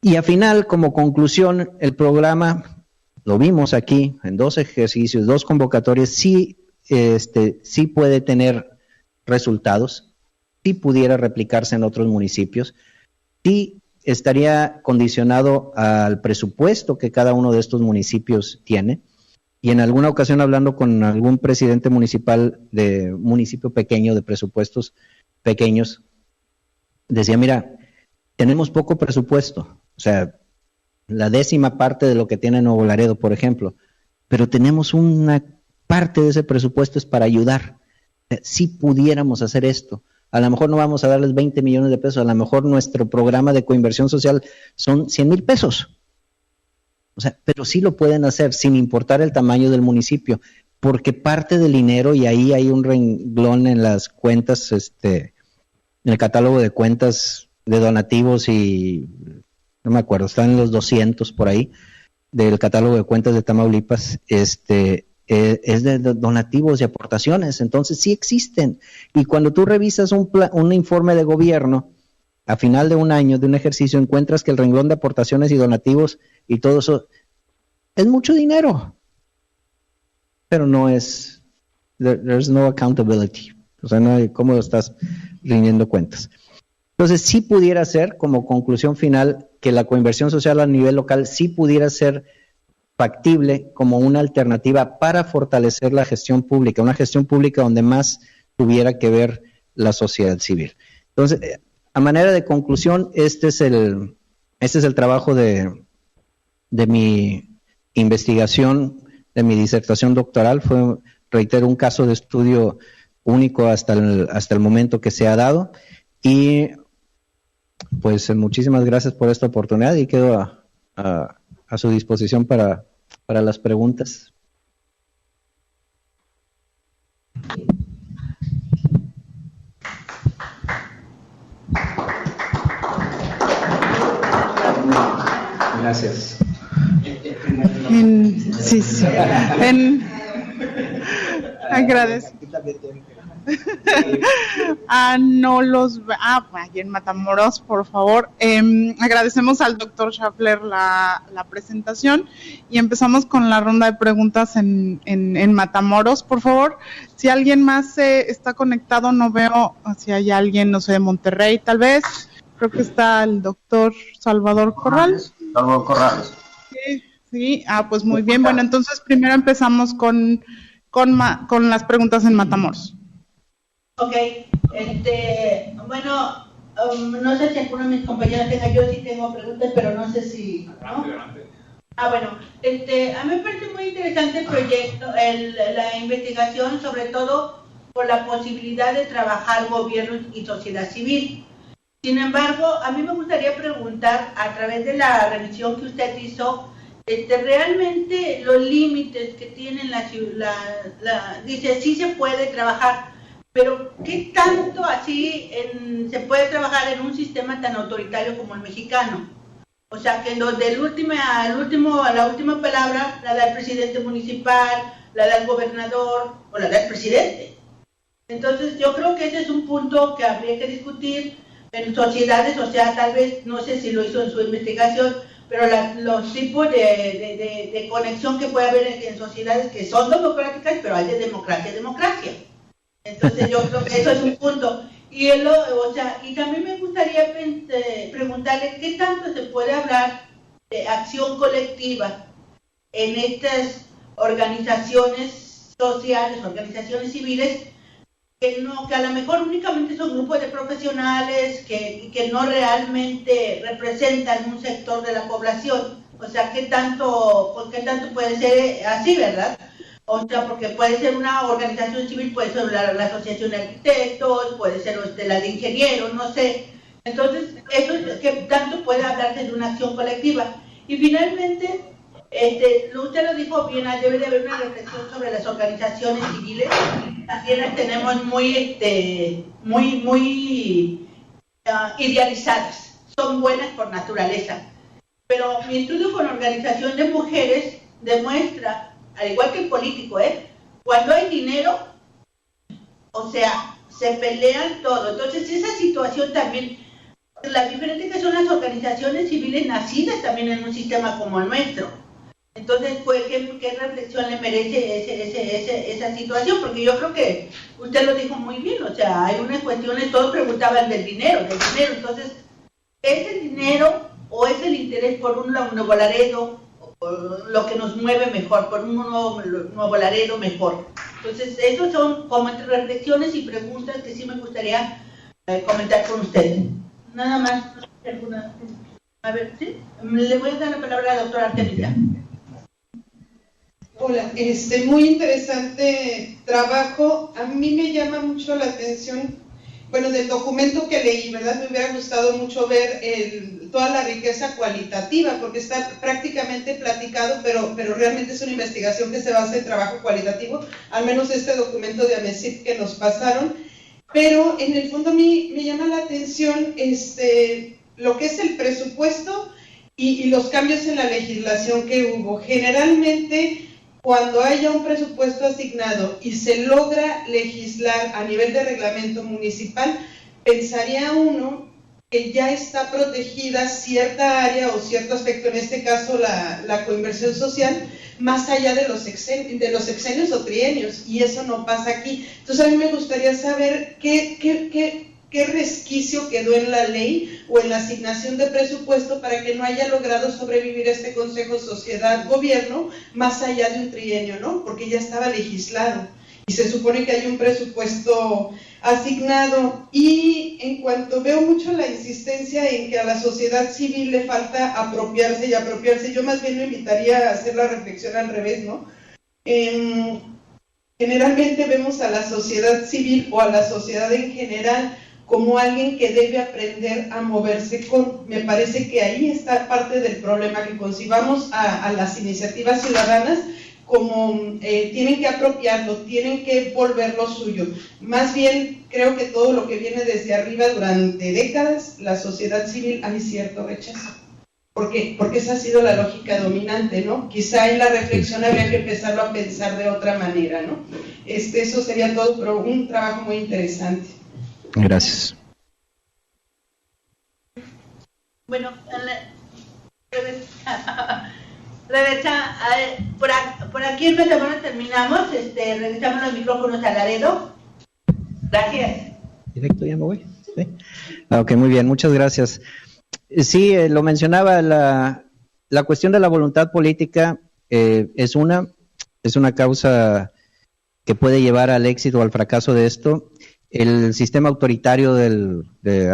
Y al final, como conclusión, el programa, lo vimos aquí en 2 ejercicios, 2 convocatorias, sí puede tener resultados, sí pudiera replicarse en otros municipios, sí estaría condicionado al presupuesto que cada uno de estos municipios tiene. Y en alguna ocasión, hablando con algún presidente municipal de municipio pequeño, de presupuestos pequeños, decía, mira, tenemos poco presupuesto, o sea, la 10ª parte de lo que tiene Nuevo Laredo, por ejemplo, pero tenemos una parte de ese presupuesto es para ayudar. Si pudiéramos hacer esto, a lo mejor no vamos a darles 20 millones de pesos, a lo mejor nuestro programa de coinversión social son 100,000 pesos. O sea, pero sí lo pueden hacer sin importar el tamaño del municipio, porque parte del dinero, y ahí hay un renglón en las cuentas, en el catálogo de cuentas de donativos y no me acuerdo, están en los 200 por ahí, del catálogo de cuentas de Tamaulipas, es de donativos y aportaciones. Entonces sí existen. Y cuando tú revisas un informe de gobierno, a final de un año, de un ejercicio, encuentras que el renglón de aportaciones y donativos y todo eso es mucho dinero, pero no es, there's no accountability, o sea, no hay cómo estás rindiendo cuentas. Entonces sí pudiera ser, como conclusión final, que la coinversión social a nivel local sí pudiera ser factible como una alternativa para fortalecer la gestión pública, una gestión pública donde más tuviera que ver la sociedad civil. Entonces, a manera de conclusión, este es el trabajo de mi investigación, de mi disertación doctoral. Fue, reitero, un caso de estudio único hasta el momento que se ha dado. Y pues muchísimas gracias por esta oportunidad y quedo a su disposición para las preguntas. Gracias. Sí. Agradezco. No los ahí en Matamoros, por favor. Agradecemos al doctor Schaffler la presentación y empezamos con la ronda de preguntas en Matamoros, por favor. Si alguien más está conectado, no veo si hay alguien, no sé, de Monterrey, tal vez. Creo que está el doctor Salvador Corrales. Salvador Corrales. Sí, pues muy bien. Bueno, entonces primero empezamos con las preguntas en Matamoros. Ok, bueno, no sé si alguno de mis compañeros tenga, yo sí tengo preguntas, pero no sé si, ¿no? Bueno, a mí me parece muy interesante el proyecto, la investigación, sobre todo por la posibilidad de trabajar gobierno y sociedad civil. Sin embargo, a mí me gustaría preguntar, a través de la revisión que usted hizo, realmente los límites que tienen dice, sí se puede trabajar, pero ¿qué tanto así se puede trabajar en un sistema tan autoritario como el mexicano? O sea, que donde la última palabra la da el presidente municipal, la da el gobernador o la da el presidente. Entonces, yo creo que ese es un punto que habría que discutir en sociedades, o sea, tal vez, no sé si lo hizo en su investigación, pero los tipos de conexión que puede haber en sociedades que son democráticas, pero hay de democracia a democracia. Entonces yo creo que eso es un punto. Y también me gustaría preguntarle qué tanto se puede hablar de acción colectiva en estas organizaciones sociales, organizaciones civiles, que a lo mejor únicamente son grupos de profesionales que no realmente representan un sector de la población. O sea, ¿qué tanto puede ser así, verdad? O sea, porque puede ser una organización civil, puede ser la asociación de arquitectos, puede ser la de ingenieros, no sé. Entonces, eso es ¿qué tanto puede hablarse de una acción colectiva? Y finalmente, usted lo dijo bien, debe de haber una reflexión sobre las organizaciones civiles. También las tenemos muy idealizadas, son buenas por naturaleza. Pero mi estudio con organización de mujeres demuestra, al igual que el político, cuando hay dinero, o sea, se pelean todo. Entonces, esa situación también, la diferente que son las organizaciones civiles nacidas también en un sistema como el nuestro. Entonces, ¿qué reflexión le merece esa situación? Porque yo creo que usted lo dijo muy bien, o sea, hay unas cuestiones, todos preguntaban del dinero, entonces, ¿es el dinero o es el interés por un Nuevo Laredo, lo que nos mueve mejor, por un nuevo Laredo mejor? Entonces, esos son como entre reflexiones y preguntas que sí me gustaría comentar con ustedes. Nada más, alguna. A ver, ¿sí? Le voy a dar la palabra a la doctora Artemisia. Hola, muy interesante trabajo. A mí me llama mucho la atención, bueno, del documento que leí, ¿verdad? Me hubiera gustado mucho ver toda la riqueza cualitativa, porque está prácticamente platicado, pero realmente es una investigación que se basa en trabajo cualitativo, al menos este documento de AMECIP que nos pasaron. Pero en el fondo a mí me llama la atención lo que es el presupuesto y los cambios en la legislación que hubo. Generalmente, cuando haya un presupuesto asignado y se logra legislar a nivel de reglamento municipal, pensaría uno que ya está protegida cierta área o cierto aspecto, en este caso la coinversión social, más allá de los sexenios o trienios, y eso no pasa aquí. Entonces a mí me gustaría saber qué resquicio quedó en la ley o en la asignación de presupuesto para que no haya logrado sobrevivir este Consejo Sociedad-Gobierno más allá de un trienio, ¿no? Porque ya estaba legislado y se supone que hay un presupuesto asignado. Y en cuanto veo mucho la insistencia en que a la sociedad civil le falta apropiarse, yo más bien lo invitaría a hacer la reflexión al revés, ¿no? Generalmente vemos a la sociedad civil o a la sociedad en general como alguien que debe aprender a moverse con. Me parece que ahí está parte del problema, que concibamos a las iniciativas ciudadanas como tienen que apropiarlo, tienen que volverlo suyo. Más bien, creo que todo lo que viene desde arriba durante décadas, la sociedad civil, hay cierto rechazo. ¿Por qué? Porque esa ha sido la lógica dominante, ¿no? Quizá en la reflexión habría que empezarlo a pensar de otra manera, ¿no? Eso sería todo, pero un trabajo muy interesante. Gracias. Bueno, Rebeca, por aquí en Metamonos terminamos, regresamos los micrófonos a Laredo. Gracias. Directo ya me voy. ¿Sí? Ok, muy bien, muchas gracias. Sí, lo mencionaba, la cuestión de la voluntad política es una causa que puede llevar al éxito o al fracaso de esto. El sistema autoritario a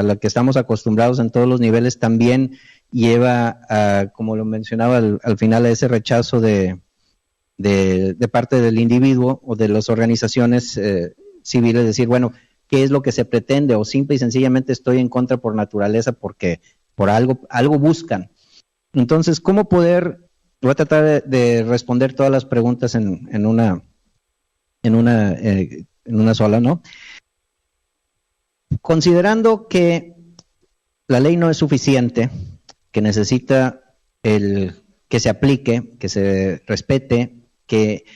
la que estamos acostumbrados en todos los niveles también lleva a, como lo mencionaba al final, a ese rechazo de parte del individuo o de las organizaciones civiles, decir, bueno, ¿qué es lo que se pretende? O simple y sencillamente estoy en contra por naturaleza porque por algo buscan. Entonces, ¿cómo poder? Voy a tratar de responder todas las preguntas en una sola, ¿no? Considerando que la ley no es suficiente, que necesita que se aplique, que se respete, que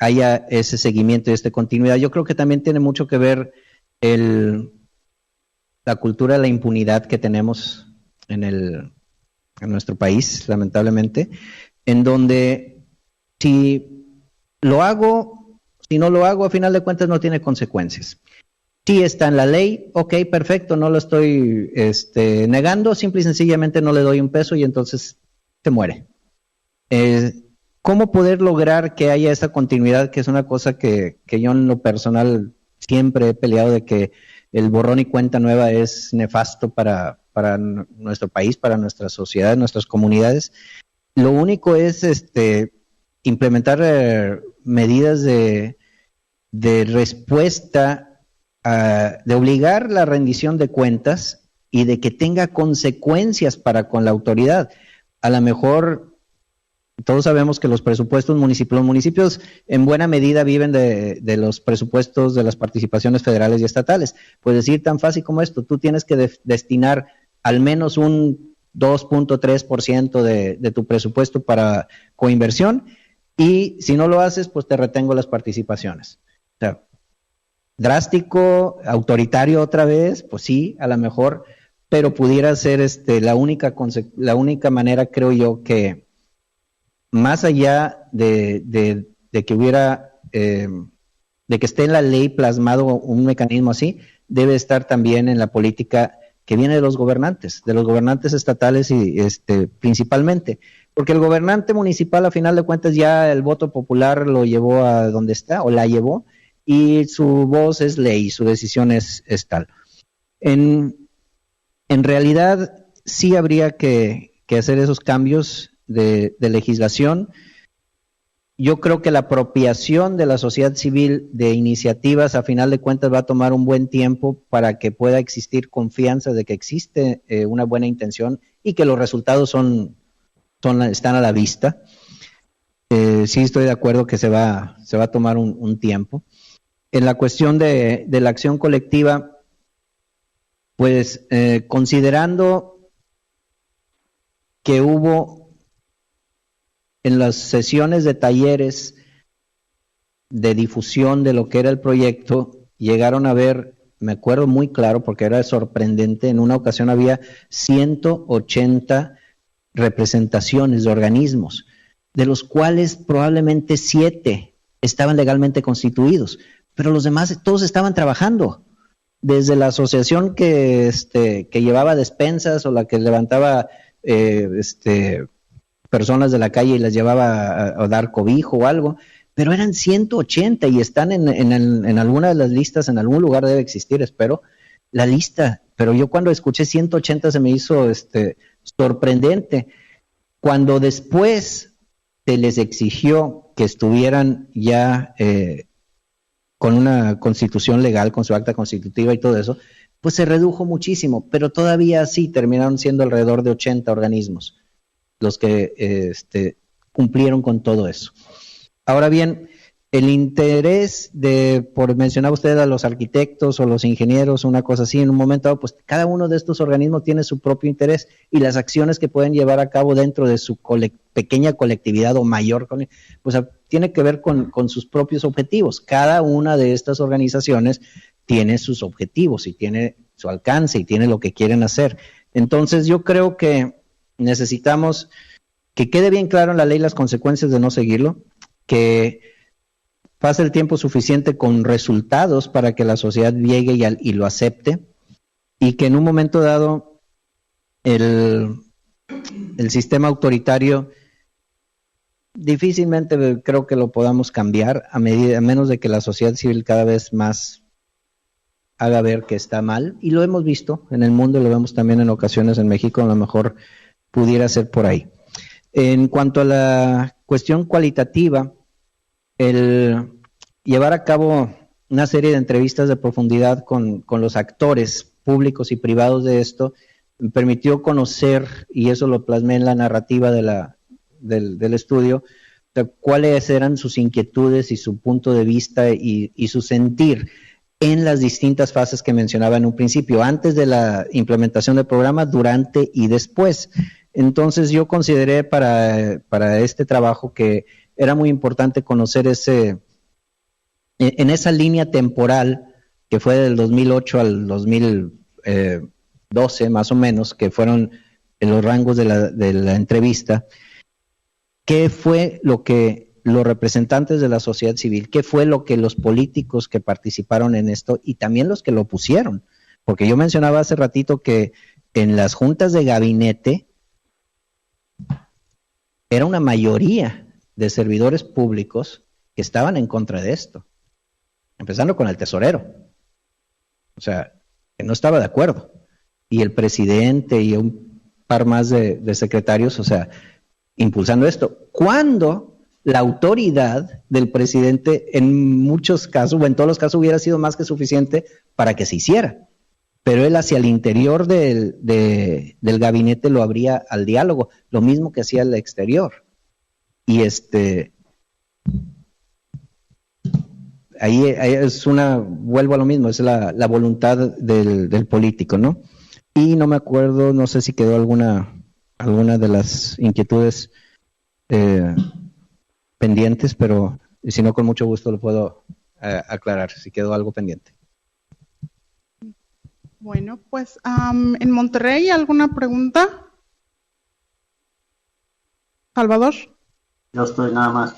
haya ese seguimiento y esta continuidad. Yo creo que también tiene mucho que ver la cultura de la impunidad que tenemos en nuestro país, lamentablemente, en donde si lo hago, si no lo hago, a final de cuentas no tiene consecuencias. Si está en la ley, ok, perfecto, no lo estoy negando, simple y sencillamente no le doy un peso y entonces se muere. ¿Cómo poder lograr que haya esa continuidad, que es una cosa que yo en lo personal siempre he peleado, de que el borrón y cuenta nueva es nefasto para nuestro país, para nuestra sociedad, nuestras comunidades? Lo único es implementar medidas de respuesta, de obligar la rendición de cuentas y de que tenga consecuencias para con la autoridad. A lo mejor todos sabemos que los municipios en buena medida viven de los presupuestos de las participaciones federales y estatales. Pues decir tan fácil como esto, tú tienes que destinar al menos un 2.3% de tu presupuesto para coinversión, y si no lo haces, pues te retengo las participaciones. O sea, drástico, autoritario otra vez, pues sí, a lo mejor, pero pudiera ser la única manera, creo yo, que más allá de que hubiera, de que esté en la ley plasmado un mecanismo así, debe estar también en la política que viene de los gobernantes estatales y principalmente, porque el gobernante municipal, a final de cuentas, ya el voto popular lo llevó a donde está, o la llevó, y su voz es ley, su decisión es tal. En realidad, sí habría que hacer esos cambios de legislación. Yo creo que la apropiación de la sociedad civil de iniciativas, a final de cuentas, va a tomar un buen tiempo para que pueda existir confianza de que existe una buena intención y que los resultados están a la vista. Sí estoy de acuerdo que se va a tomar un tiempo. En la cuestión de la acción colectiva, pues considerando que hubo en las sesiones de talleres de difusión de lo que era el proyecto, llegaron a ver, me acuerdo muy claro porque era sorprendente, en una ocasión había 180 representaciones de organismos, de los cuales probablemente 7 estaban legalmente constituidos, pero los demás todos estaban trabajando, desde la asociación que llevaba despensas o la que levantaba personas de la calle y las llevaba a dar cobijo o algo, pero eran 180 y están en alguna de las listas, en algún lugar debe existir, espero, la lista, pero yo cuando escuché 180 se me hizo sorprendente. Cuando después se les exigió que estuvieran ya con una constitución legal, con su acta constitutiva y todo eso, pues se redujo muchísimo, pero todavía así terminaron siendo alrededor de 80 organismos los que cumplieron con todo eso. Ahora bien, el interés por mencionar usted a los arquitectos o los ingenieros, una cosa así, en un momento dado, pues cada uno de estos organismos tiene su propio interés y las acciones que pueden llevar a cabo dentro de su pequeña colectividad o mayor, pues tiene que ver con sus propios objetivos. Cada una de estas organizaciones tiene sus objetivos y tiene su alcance y tiene lo que quieren hacer. Entonces yo creo que necesitamos que quede bien claro en la ley las consecuencias de no seguirlo, que pase el tiempo suficiente con resultados para que la sociedad llegue y lo acepte, y que en un momento dado el sistema autoritario difícilmente creo que lo podamos cambiar a menos de que la sociedad civil cada vez más haga ver que está mal, y lo hemos visto en el mundo, lo vemos también en ocasiones en México, a lo mejor pudiera ser por ahí. En cuanto a la cuestión cualitativa, el llevar a cabo una serie de entrevistas de profundidad con los actores públicos y privados de esto me permitió conocer, y eso lo plasmé en la narrativa del estudio, cuáles eran sus inquietudes y su punto de vista y su sentir en las distintas fases que mencionaba en un principio, antes de la implementación del programa, durante y después. Entonces yo consideré para este trabajo que era muy importante conocer en esa línea temporal que fue del 2008 al 2012 más o menos, que fueron en los rangos de la entrevista, qué fue lo que los representantes de la sociedad civil, qué fue lo que los políticos que participaron en esto y también los que lo pusieron, porque yo mencionaba hace ratito que en las juntas de gabinete era una mayoría de servidores públicos que estaban en contra de esto, empezando con el tesorero, o sea, que no estaba de acuerdo, y el presidente y un par más de secretarios, o sea, impulsando esto, cuando la autoridad del presidente en muchos casos, o en todos los casos, hubiera sido más que suficiente para que se hiciera, pero él hacia el interior del gabinete lo abría al diálogo, lo mismo que hacía al exterior. Y ahí es vuelvo a lo mismo, es la voluntad del político, ¿no? Y no me acuerdo, no sé si quedó alguna de las inquietudes pendientes, pero si no, con mucho gusto lo puedo aclarar si quedó algo pendiente. Bueno, pues en Monterrey, ¿alguna pregunta? Salvador. Yo estoy nada más.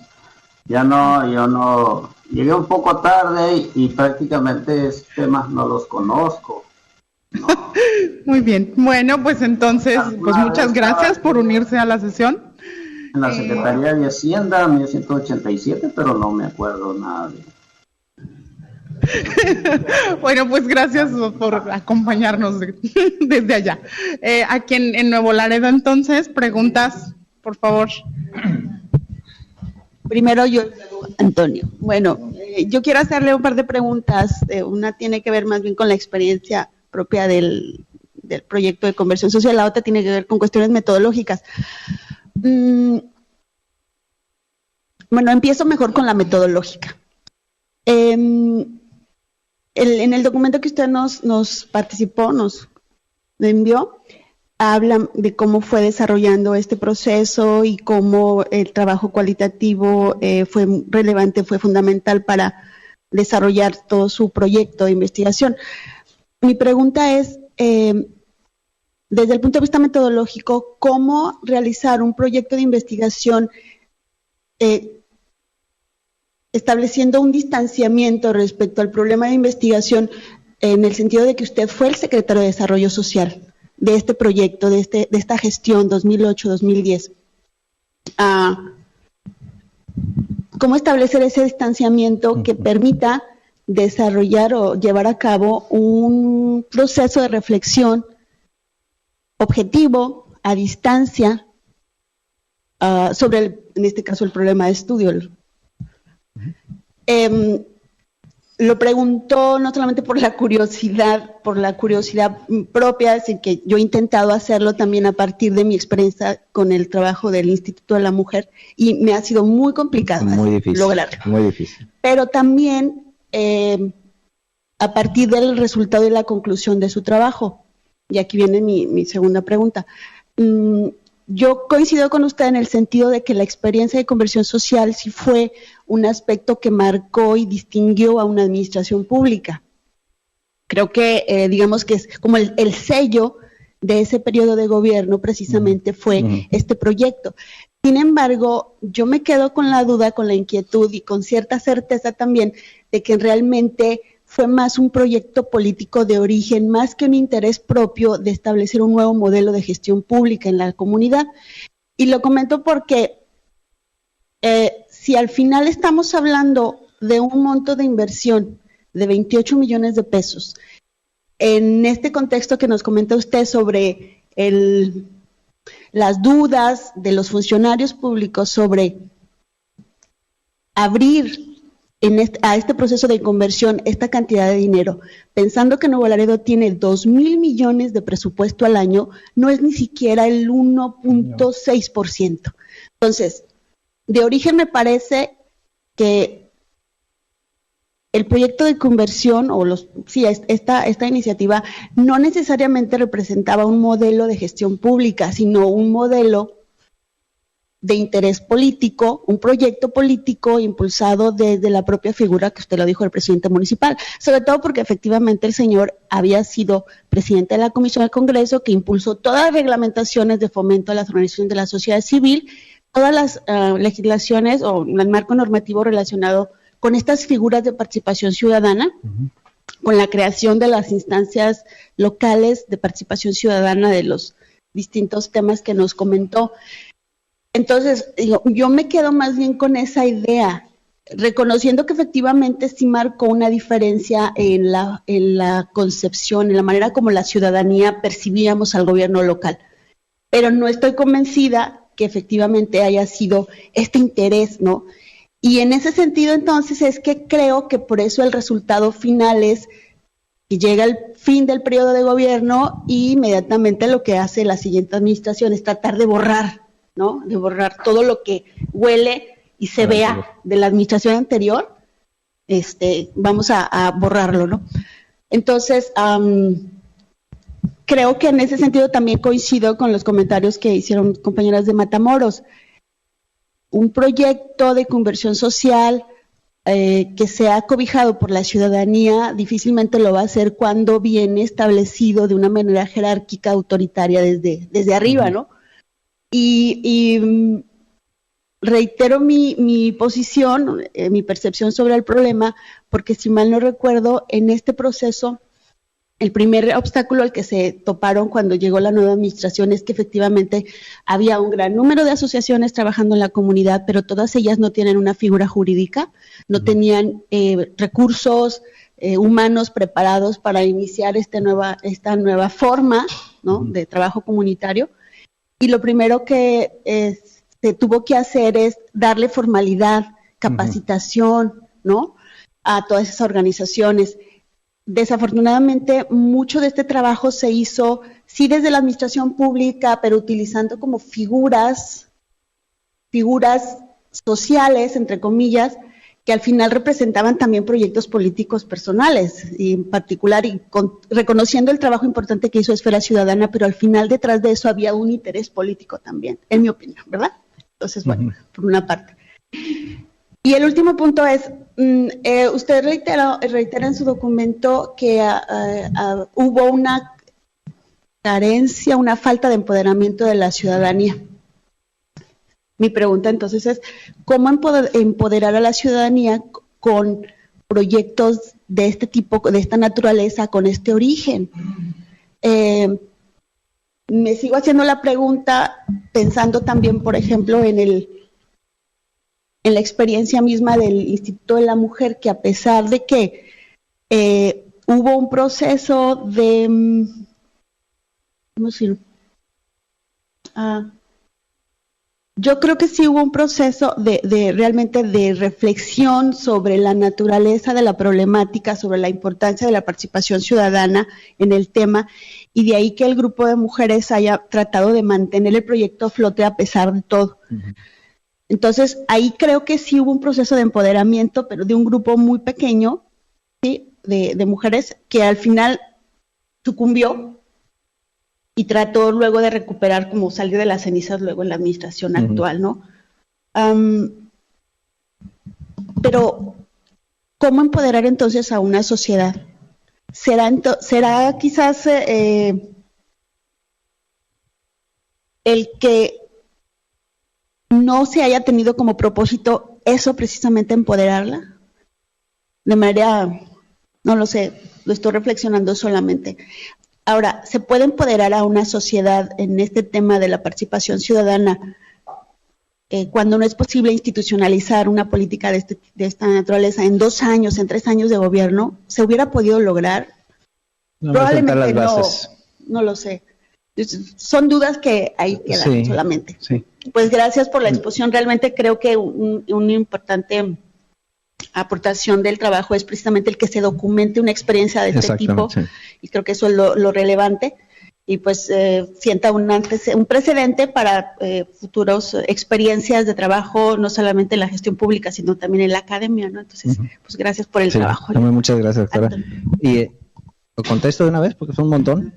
Yo no, llegué un poco tarde y prácticamente esos temas no los conozco. No. Muy bien, bueno, pues entonces, pues muchas gracias por unirse a la sesión. En la Secretaría de Hacienda, 1187, pero no me acuerdo nada de... Bueno, pues gracias por acompañarnos desde allá. Aquí en Nuevo Laredo, entonces, preguntas, por favor. Primero yo, Antonio. Bueno, yo quiero hacerle un par de preguntas. Una tiene que ver más bien con la experiencia propia del proyecto de conversión social, la otra tiene que ver con cuestiones metodológicas. Bueno, empiezo mejor con la metodológica. En el documento que usted nos participó, nos envió, habla de cómo fue desarrollando este proceso y cómo el trabajo cualitativo fue relevante, fue fundamental para desarrollar todo su proyecto de investigación. Mi pregunta es, desde el punto de vista metodológico, ¿cómo realizar un proyecto de investigación estableciendo un distanciamiento respecto al problema de investigación en el sentido de que usted fue el secretario de Desarrollo Social de este proyecto, de esta gestión 2008-2010? ¿Cómo establecer ese distanciamiento que permita desarrollar o llevar a cabo un proceso de reflexión objetivo, a distancia, sobre, en este caso, el problema de estudio? lo preguntó no solamente por la curiosidad propia, es decir, que yo he intentado hacerlo también a partir de mi experiencia con el trabajo del Instituto de la Mujer y me ha sido muy complicado lograrlo. Muy difícil. Pero también a partir del resultado y la conclusión de su trabajo. Y aquí viene mi segunda pregunta. Yo coincido con usted en el sentido de que la experiencia de conversión social sí fue un aspecto que marcó y distinguió a una administración pública. Creo que, digamos que es como el sello de ese periodo de gobierno precisamente fue este proyecto. Sin embargo, yo me quedo con la duda, con la inquietud y con cierta certeza también de que realmente fue más un proyecto político de origen, más que un interés propio de establecer un nuevo modelo de gestión pública en la comunidad. Y lo comento porque si al final estamos hablando de un monto de inversión de 28 millones de pesos, en este contexto que nos comenta usted sobre las dudas de los funcionarios públicos sobre abrir a este proceso de conversión esta cantidad de dinero, pensando que Nuevo Laredo tiene 2,000 millones de presupuesto al año, no es ni siquiera el 1.6%. Entonces, de origen me parece que el proyecto de conversión esta iniciativa no necesariamente representaba un modelo de gestión pública, sino un modelo de interés político, un proyecto político impulsado desde la propia figura que usted lo dijo, el presidente municipal, sobre todo porque efectivamente el señor había sido presidente de la Comisión del Congreso que impulsó todas las reglamentaciones de fomento a las organizaciones de la sociedad civil, todas las legislaciones o el marco normativo relacionado con estas figuras de participación ciudadana, con la creación de las instancias locales de participación ciudadana de los distintos temas que nos comentó. Entonces, yo me quedo más bien con esa idea, reconociendo que efectivamente sí marcó una diferencia en la concepción, en la manera como la ciudadanía percibíamos al gobierno local. Pero no estoy convencida que efectivamente haya sido este interés, ¿no? Y en ese sentido, entonces, es que creo que por eso el resultado final es que llega el fin del periodo de gobierno y inmediatamente lo que hace la siguiente administración es tratar de borrar, ¿no? De borrar todo lo que huele y se vea de la administración anterior, vamos a borrarlo, ¿no? Entonces, creo que en ese sentido también coincido con los comentarios que hicieron compañeras de Matamoros. Un proyecto de conversión social que sea cobijado por la ciudadanía difícilmente lo va a hacer cuando viene establecido de una manera jerárquica, autoritaria desde arriba, ¿no? Y reitero mi posición, mi percepción sobre el problema, porque si mal no recuerdo, en este proceso, el primer obstáculo al que se toparon cuando llegó la nueva administración es que efectivamente había un gran número de asociaciones trabajando en la comunidad, pero todas ellas no tienen una figura jurídica, no tenían recursos humanos preparados para iniciar esta nueva forma, ¿no?, de trabajo comunitario. Y lo primero que se tuvo que hacer es darle formalidad, capacitación, ¿no?, a todas esas organizaciones. Desafortunadamente, mucho de este trabajo se hizo, sí, desde la administración pública, pero utilizando como figuras sociales, entre comillas, que al final representaban también proyectos políticos personales, y en particular, reconociendo el trabajo importante que hizo Esfera Ciudadana, pero al final detrás de eso había un interés político también, en mi opinión, ¿verdad? Entonces, bueno, por una parte. Y el último punto es, usted reitera en su documento que hubo una carencia, una falta de empoderamiento de la ciudadanía. Mi pregunta entonces es, ¿cómo empoderar a la ciudadanía con proyectos de este tipo, de esta naturaleza, con este origen? Me sigo haciendo la pregunta pensando también, por ejemplo, en la experiencia misma del Instituto de la Mujer, que a pesar de que hubo un proceso de, ¿cómo decirlo?, Yo creo que sí hubo un proceso de realmente de reflexión sobre la naturaleza de la problemática, sobre la importancia de la participación ciudadana en el tema, y de ahí que el grupo de mujeres haya tratado de mantener el proyecto a flote a pesar de todo. Uh-huh. Entonces, ahí creo que sí hubo un proceso de empoderamiento, pero de un grupo muy pequeño, ¿sí? de mujeres que al final sucumbió y trató luego de recuperar, como salir de las cenizas luego en la administración actual, ¿no? Pero, ¿cómo empoderar entonces a una sociedad? ¿Será quizás el que no se haya tenido como propósito eso precisamente empoderarla? De manera, no lo sé, lo estoy reflexionando solamente. Ahora, ¿se puede empoderar a una sociedad en este tema de la participación ciudadana cuando no es posible institucionalizar una política de esta naturaleza en 2 años, en 3 años de gobierno? ¿Se hubiera podido lograr? No, probablemente no lo sé. Son dudas que ahí quedan solamente. Sí. Pues gracias por la exposición. Realmente creo que un importante aportación del trabajo es precisamente el que se documente una experiencia de este tipo, y creo que eso es lo relevante, y pues sienta un precedente para futuras experiencias de trabajo, no solamente en la gestión pública, sino también en la academia, ¿no? Entonces, pues gracias por el trabajo. Muchas gracias, doctora. Y lo contesto de una vez porque son un montón.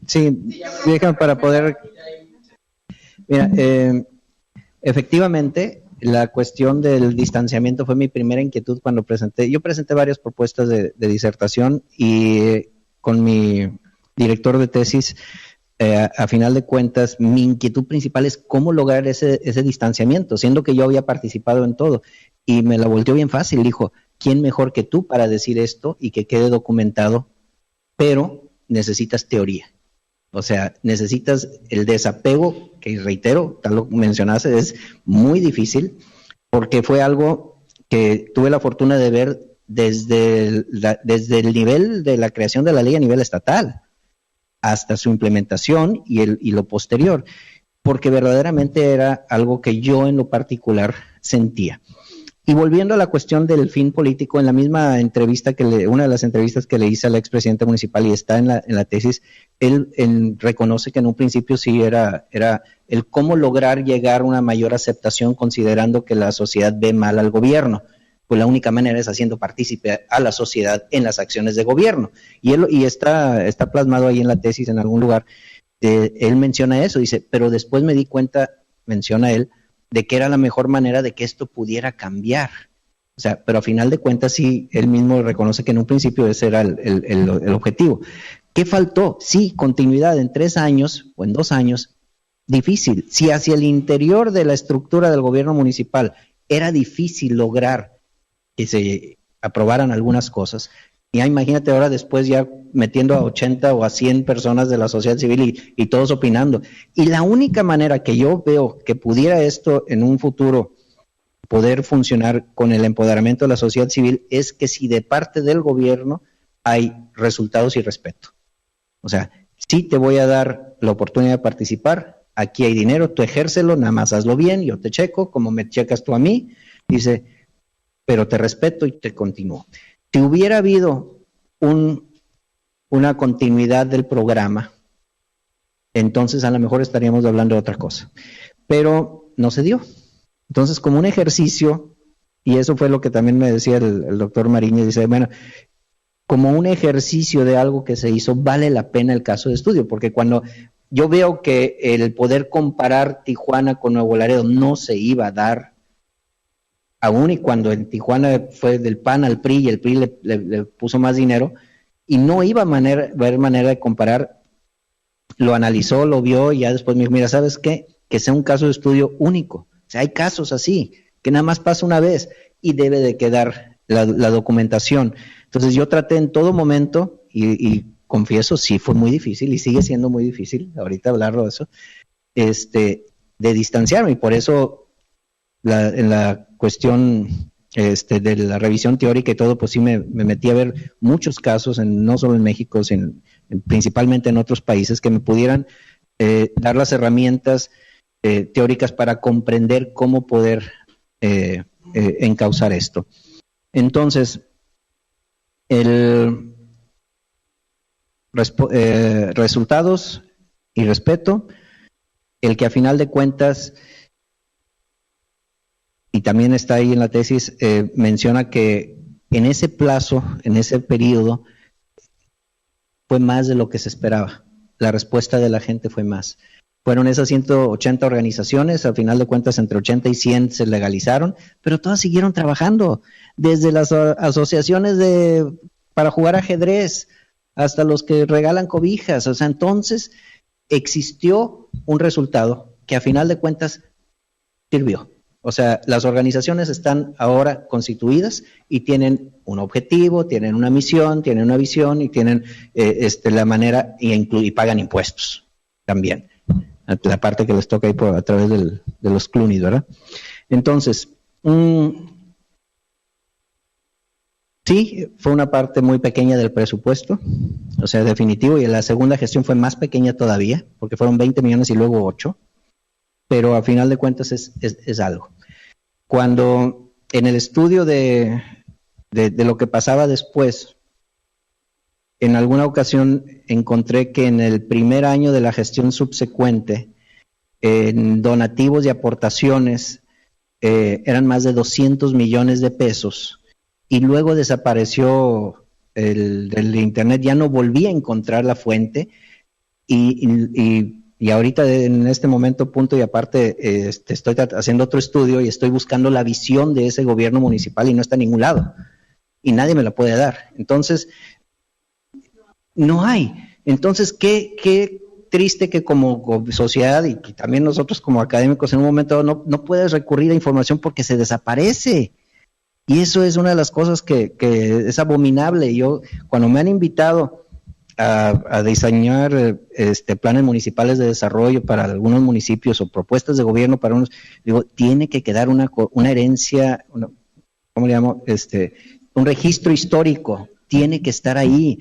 Sí, déjame para poder... Mira, efectivamente, la cuestión del distanciamiento fue mi primera inquietud cuando presenté. Yo presenté varias propuestas de disertación y con mi director de tesis, a final de cuentas, mi inquietud principal es cómo lograr ese distanciamiento, siendo que yo había participado en todo. Y me la volteó bien fácil, dijo, ¿quién mejor que tú para decir esto y que quede documentado? Pero necesitas teoría. O sea, necesitas el desapego, que reitero, tal lo mencionaste, es muy difícil, porque fue algo que tuve la fortuna de ver desde el nivel de la creación de la ley a nivel estatal, hasta su implementación y lo posterior, porque verdaderamente era algo que yo en lo particular sentía. Y volviendo a la cuestión del fin político, en la misma entrevista una de las entrevistas que le hice al expresidente municipal y está en la tesis, él reconoce que en un principio sí era el cómo lograr llegar a una mayor aceptación considerando que la sociedad ve mal al gobierno. Pues la única manera es haciendo partícipe a la sociedad en las acciones de gobierno. Y está plasmado ahí en la tesis en algún lugar. Él menciona eso, dice, pero después me di cuenta, menciona él, de que era la mejor manera de que esto pudiera cambiar. O sea, pero a final de cuentas sí, él mismo reconoce que en un principio ese era el objetivo. ¿Qué faltó? Sí, continuidad en 3 años o en 2 años, difícil. Si hacia el interior de la estructura del gobierno municipal era difícil lograr que se aprobaran algunas cosas, ya imagínate ahora después ya metiendo a 80 o a 100 personas de la sociedad civil y todos opinando. Y la única manera que yo veo que pudiera esto en un futuro poder funcionar con el empoderamiento de la sociedad civil es que si de parte del gobierno hay resultados y respeto. O sea, sí te voy a dar la oportunidad de participar, aquí hay dinero, tú ejércelo, nada más hazlo bien, yo te checo, como me checas tú a mí, dice, pero te respeto y te continúo. Si hubiera habido una continuidad del programa, entonces a lo mejor estaríamos hablando de otra cosa. Pero no se dio. Entonces, como un ejercicio, y eso fue lo que también me decía el doctor Mariñez, dice, bueno, como un ejercicio de algo que se hizo, vale la pena el caso de estudio, porque cuando yo veo que el poder comparar Tijuana con Nuevo Laredo no se iba a dar, aún y cuando en Tijuana fue del PAN al PRI y el PRI le puso más dinero, y no iba a haber manera de comparar, lo analizó, lo vio, y ya después me dijo, mira, ¿sabes qué? Que sea un caso de estudio único. O sea, hay casos así, que nada más pasa una vez, y debe de quedar la documentación. Entonces yo traté en todo momento, y confieso, sí fue muy difícil, y sigue siendo muy difícil, ahorita hablarlo de eso, de distanciarme, y por eso en la cuestión de la revisión teórica y todo, pues sí me metí a ver muchos casos, no solo en México, sino principalmente en otros países, que me pudieran dar las herramientas teóricas para comprender cómo poder encauzar esto. Entonces, resultados y respeto, el que a final de cuentas, y también está ahí en la tesis, menciona que en ese plazo, en ese periodo, fue más de lo que se esperaba. La respuesta de la gente fue más. Fueron esas 180 organizaciones, al final de cuentas entre 80 y 100 se legalizaron, pero todas siguieron trabajando, desde las asociaciones para jugar ajedrez hasta los que regalan cobijas. O sea, entonces existió un resultado que a final de cuentas sirvió. O sea, las organizaciones están ahora constituidas y tienen un objetivo, tienen una misión, tienen una visión y tienen la manera y pagan impuestos también. La parte que les toca ahí a través de los CLUNIs, ¿verdad? Entonces, sí, fue una parte muy pequeña del presupuesto, o sea, definitivo, y la segunda gestión fue más pequeña todavía, porque fueron 20 millones y luego 8, pero a final de cuentas es algo. Cuando en el estudio de lo que pasaba después, en alguna ocasión encontré que en el primer año de la gestión subsecuente, en donativos y aportaciones, eran más de 200 millones de pesos, y luego desapareció el internet, ya no volví a encontrar la fuente, y ahorita en este momento, punto y aparte, estoy haciendo otro estudio y estoy buscando la visión de ese gobierno municipal y no está en ningún lado, y nadie me la puede dar. Entonces, no hay. Entonces, qué triste que como sociedad y también nosotros como académicos en un momento no puedes recurrir a información porque se desaparece. Y eso es una de las cosas que es abominable. Yo, cuando me han invitado a diseñar planes municipales de desarrollo para algunos municipios o propuestas de gobierno para unos, digo, tiene que quedar una herencia, ¿cómo le llamo? Un registro histórico, tiene que estar ahí.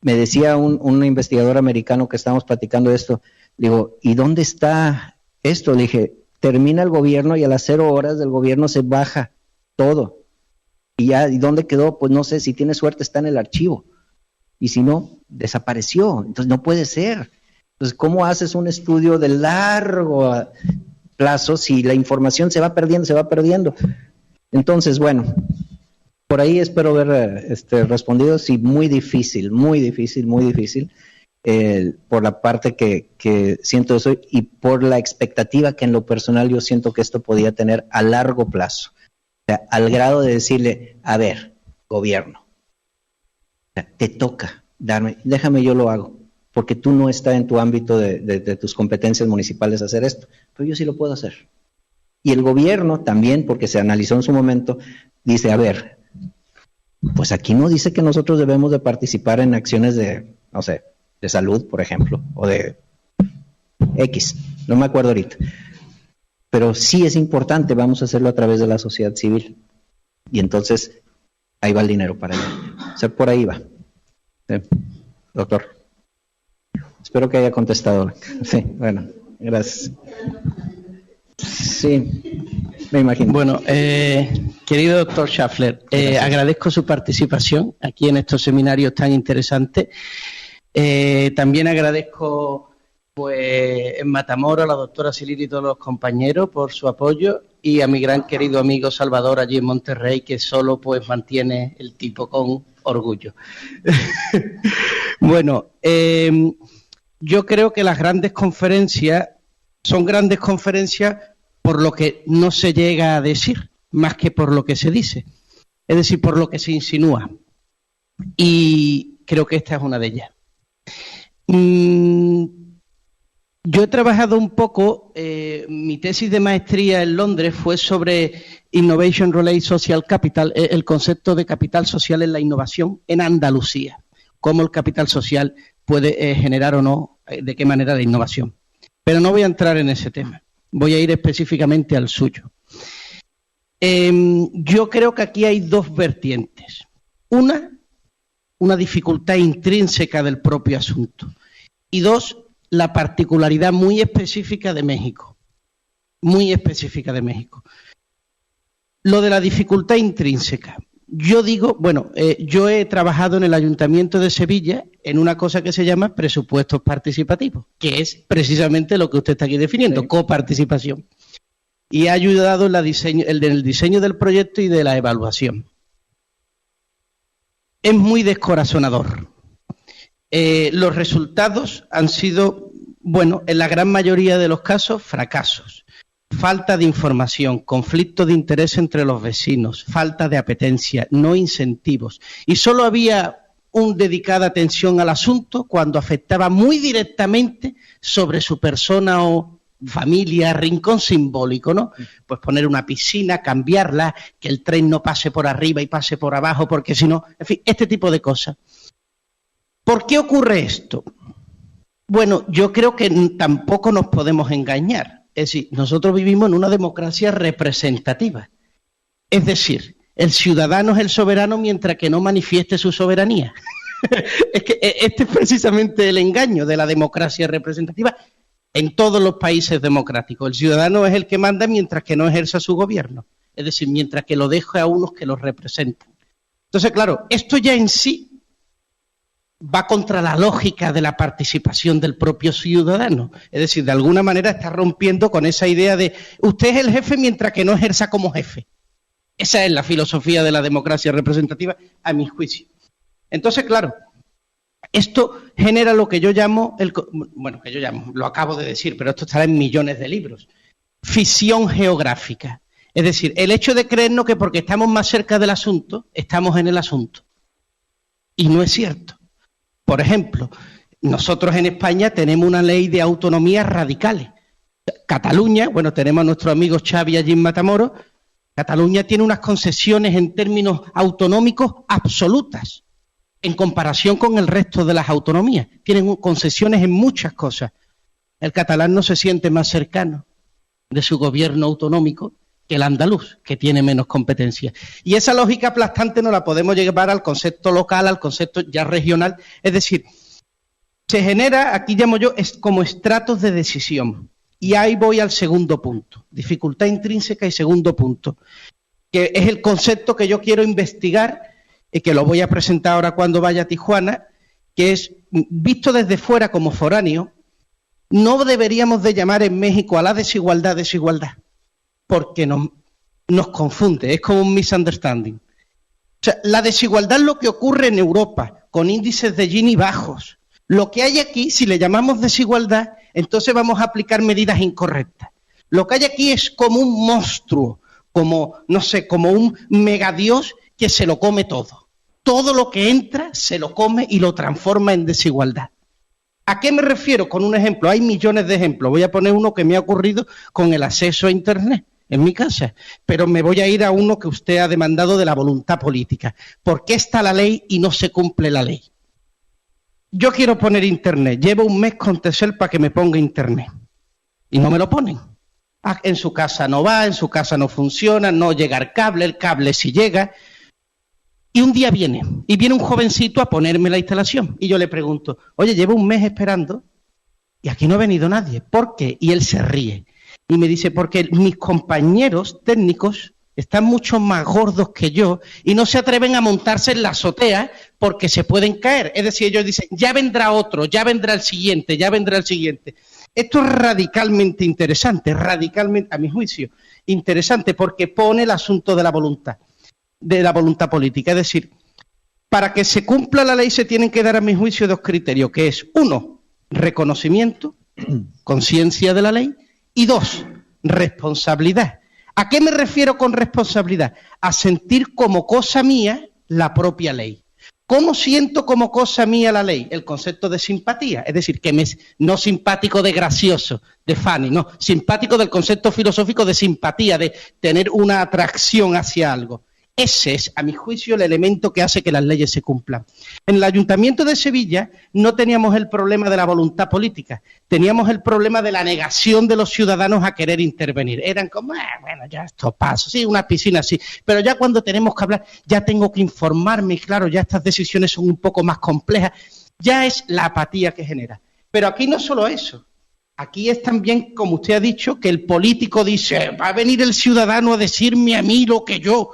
Me decía un investigador americano que estábamos platicando esto, digo, ¿y dónde está esto? Le dije, termina el gobierno y a las 0 horas del gobierno se baja todo. ¿Y dónde quedó? Pues no sé, si tiene suerte está en el archivo. Y si no, desapareció. Entonces no puede ser. Entonces, ¿cómo haces un estudio de largo plazo si la información se va perdiendo? Entonces, bueno, por ahí espero ver respondido. Sí, muy difícil, por la parte que siento eso y por la expectativa que en lo personal yo siento que esto podía tener a largo plazo. O sea, al grado de decirle, a ver, gobierno, te toca darme, déjame yo lo hago, porque tú no estás en tu ámbito de tus competencias municipales hacer esto, pero yo sí lo puedo hacer. Y el gobierno también, porque se analizó en su momento, dice, a ver, pues aquí no dice que nosotros debemos de participar en acciones de, no sé, de salud, por ejemplo, o de X, no me acuerdo ahorita. Pero sí es importante, vamos a hacerlo a través de la sociedad civil. Y entonces, ahí va el dinero para allá. O sea, por ahí va. Sí, doctor. Espero que haya contestado. Sí, bueno, gracias. Sí, me imagino. Bueno, querido doctor Schaffler, agradezco su participación aquí en estos seminarios tan interesantes. También agradezco pues en Matamoros a la doctora Siliri y todos los compañeros por su apoyo y a mi gran querido amigo Salvador allí en Monterrey, que solo pues mantiene el tipo con orgullo. Bueno, yo creo que las grandes conferencias son grandes conferencias por lo que no se llega a decir, más que por lo que se dice, es decir, por lo que se insinúa. Y creo que esta es una de ellas. Yo he trabajado un poco, mi tesis de maestría en Londres fue sobre Innovation Relay Social Capital, el concepto de capital social en la innovación en Andalucía, cómo el capital social puede generar o no, de qué manera la innovación. Pero no voy a entrar en ese tema, voy a ir específicamente al suyo. Yo creo que aquí hay dos vertientes. Una dificultad intrínseca del propio asunto. Y dos, la particularidad muy específica de México. muy específica de México. Lo de la dificultad intrínseca. Yo digo, bueno, yo he trabajado en el Ayuntamiento de Sevilla en una cosa que se llama presupuestos participativos, que es precisamente lo que usted está aquí definiendo, sí, coparticipación. Y he ayudado en el diseño del proyecto y de la evaluación. Es muy descorazonador. Los resultados han sido, bueno, en la gran mayoría de los casos, fracasos. Falta de información, conflicto de interés entre los vecinos, falta de apetencia, no incentivos. Y solo había dedicada atención al asunto cuando afectaba muy directamente sobre su persona o familia, rincón simbólico, ¿no? Pues poner una piscina, cambiarla, que el tren no pase por arriba y pase por abajo, porque si no, en fin, este tipo de cosas. ¿Por qué ocurre esto? Bueno, yo creo que tampoco nos podemos engañar. Es decir, nosotros vivimos en una democracia representativa. Es decir, el ciudadano es el soberano mientras que no manifieste su soberanía. Es que este es precisamente el engaño de la democracia representativa en todos los países democráticos. El ciudadano es el que manda mientras que no ejerza su gobierno. Es decir, mientras que lo deja a unos que los representan. Entonces, claro, esto ya en sí va contra la lógica de la participación del propio ciudadano. Es decir, de alguna manera está rompiendo con esa idea de usted es el jefe mientras que no ejerza como jefe. Esa es la filosofía de la democracia representativa, a mi juicio. Entonces, claro, esto genera lo que yo llamo, lo acabo de decir, pero esto estará en millones de libros, fisión geográfica. Es decir, el hecho de creernos que porque estamos más cerca del asunto, estamos en el asunto. Y no es cierto. Por ejemplo, nosotros en España tenemos una ley de autonomía radicales. Cataluña, bueno, tenemos a nuestros amigos Xavi allí en Matamoros, Cataluña tiene unas concesiones en términos autonómicos absolutas en comparación con el resto de las autonomías. Tienen concesiones en muchas cosas. El catalán no se siente más cercano de su gobierno autonómico que el andaluz, que tiene menos competencia. Y esa lógica aplastante no la podemos llevar al concepto local, al concepto ya regional. Es decir, se genera, aquí llamo yo, como estratos de decisión. Y ahí voy al segundo punto, dificultad intrínseca y segundo punto, que es el concepto que yo quiero investigar y que lo voy a presentar ahora cuando vaya a Tijuana, que es, visto desde fuera como foráneo, no deberíamos de llamar en México a la desigualdad, porque nos confunde, es como un misunderstanding. O sea, la desigualdad es lo que ocurre en Europa, con índices de Gini bajos. Lo que hay aquí, si le llamamos desigualdad, entonces vamos a aplicar medidas incorrectas. Lo que hay aquí es como un monstruo, como un megadios que se lo come todo. Todo lo que entra se lo come y lo transforma en desigualdad. ¿A qué me refiero? Con un ejemplo. Hay millones de ejemplos. Voy a poner uno que me ha ocurrido con el acceso a Internet en mi casa, pero me voy a ir a uno que usted ha demandado de la voluntad política. ¿Por qué está la ley y no se cumple la ley? Yo quiero poner Internet. Llevo un mes con Telcel para que me ponga Internet y no me lo ponen. En su casa no va, en su casa no funciona, no llega el cable sí llega. Y un día viene un jovencito a ponerme la instalación y yo le pregunto, oye, llevo un mes esperando y aquí no ha venido nadie. ¿Por qué? Y él se ríe y me dice, porque mis compañeros técnicos están mucho más gordos que yo y no se atreven a montarse en la azotea porque se pueden caer. Es decir, ellos dicen, ya vendrá otro, ya vendrá el siguiente, ya vendrá el siguiente. Esto es radicalmente interesante, radicalmente, a mi juicio, interesante porque pone el asunto de la voluntad política. Es decir, para que se cumpla la ley se tienen que dar, a mi juicio, dos criterios, que es, uno, reconocimiento, conciencia de la ley, y dos, responsabilidad. ¿A qué me refiero con responsabilidad? A sentir como cosa mía la propia ley. ¿Cómo siento como cosa mía la ley? El concepto de simpatía, es decir, no simpático de gracioso, de funny, no, simpático del concepto filosófico de simpatía, de tener una atracción hacia algo. Ese es, a mi juicio, el elemento que hace que las leyes se cumplan. En el Ayuntamiento de Sevilla no teníamos el problema de la voluntad política, teníamos el problema de la negación de los ciudadanos a querer intervenir. Eran como, bueno, ya esto pasa, sí, una piscina, sí, pero ya cuando tenemos que hablar, ya tengo que informarme, y claro, ya estas decisiones son un poco más complejas, ya es la apatía que genera. Pero aquí no solo eso, aquí es también, como usted ha dicho, que el político dice, va a venir el ciudadano a decirme a mí lo que yo...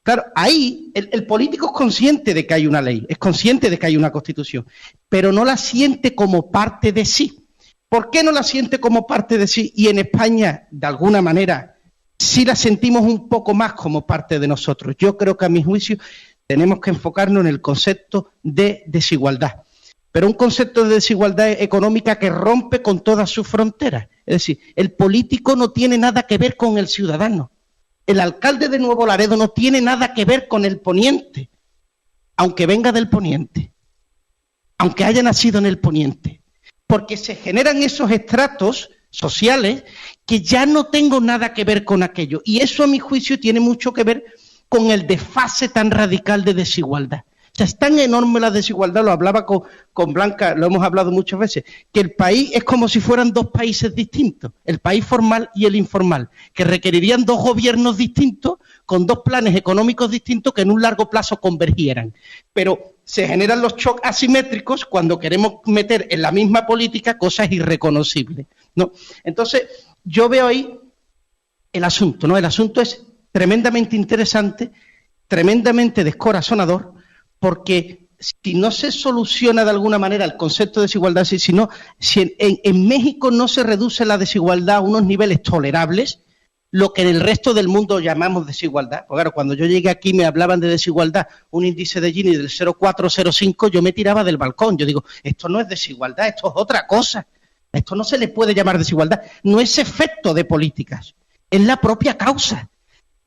Claro, ahí el político es consciente de que hay una ley, es consciente de que hay una constitución, pero no la siente como parte de sí. ¿Por qué no la siente como parte de sí? Y en España, de alguna manera, sí la sentimos un poco más como parte de nosotros. Yo creo que, a mi juicio, tenemos que enfocarnos en el concepto de desigualdad, pero un concepto de desigualdad económica que rompe con todas sus fronteras. Es decir, el político no tiene nada que ver con el ciudadano. El alcalde de Nuevo Laredo no tiene nada que ver con el poniente, aunque venga del poniente, aunque haya nacido en el poniente, porque se generan esos estratos sociales que ya no tengo nada que ver con aquello. Y eso, a mi juicio, tiene mucho que ver con el desfase tan radical de desigualdad. O sea, es tan enorme la desigualdad, lo hablaba con Blanca, lo hemos hablado muchas veces, que el país es como si fueran dos países distintos, el país formal y el informal, que requerirían dos gobiernos distintos, con dos planes económicos distintos que en un largo plazo convergieran. Pero se generan los shocks asimétricos cuando queremos meter en la misma política cosas irreconocibles, ¿no? Entonces, yo veo ahí el asunto, ¿no? El asunto es tremendamente interesante, tremendamente descorazonador, porque si no se soluciona de alguna manera el concepto de desigualdad, si en México no se reduce la desigualdad a unos niveles tolerables, lo que en el resto del mundo llamamos desigualdad, porque claro, cuando yo llegué aquí me hablaban de desigualdad, un índice de Gini del 0,405, yo me tiraba del balcón, yo digo, esto no es desigualdad, esto es otra cosa, esto no se le puede llamar desigualdad, no es efecto de políticas, es la propia causa.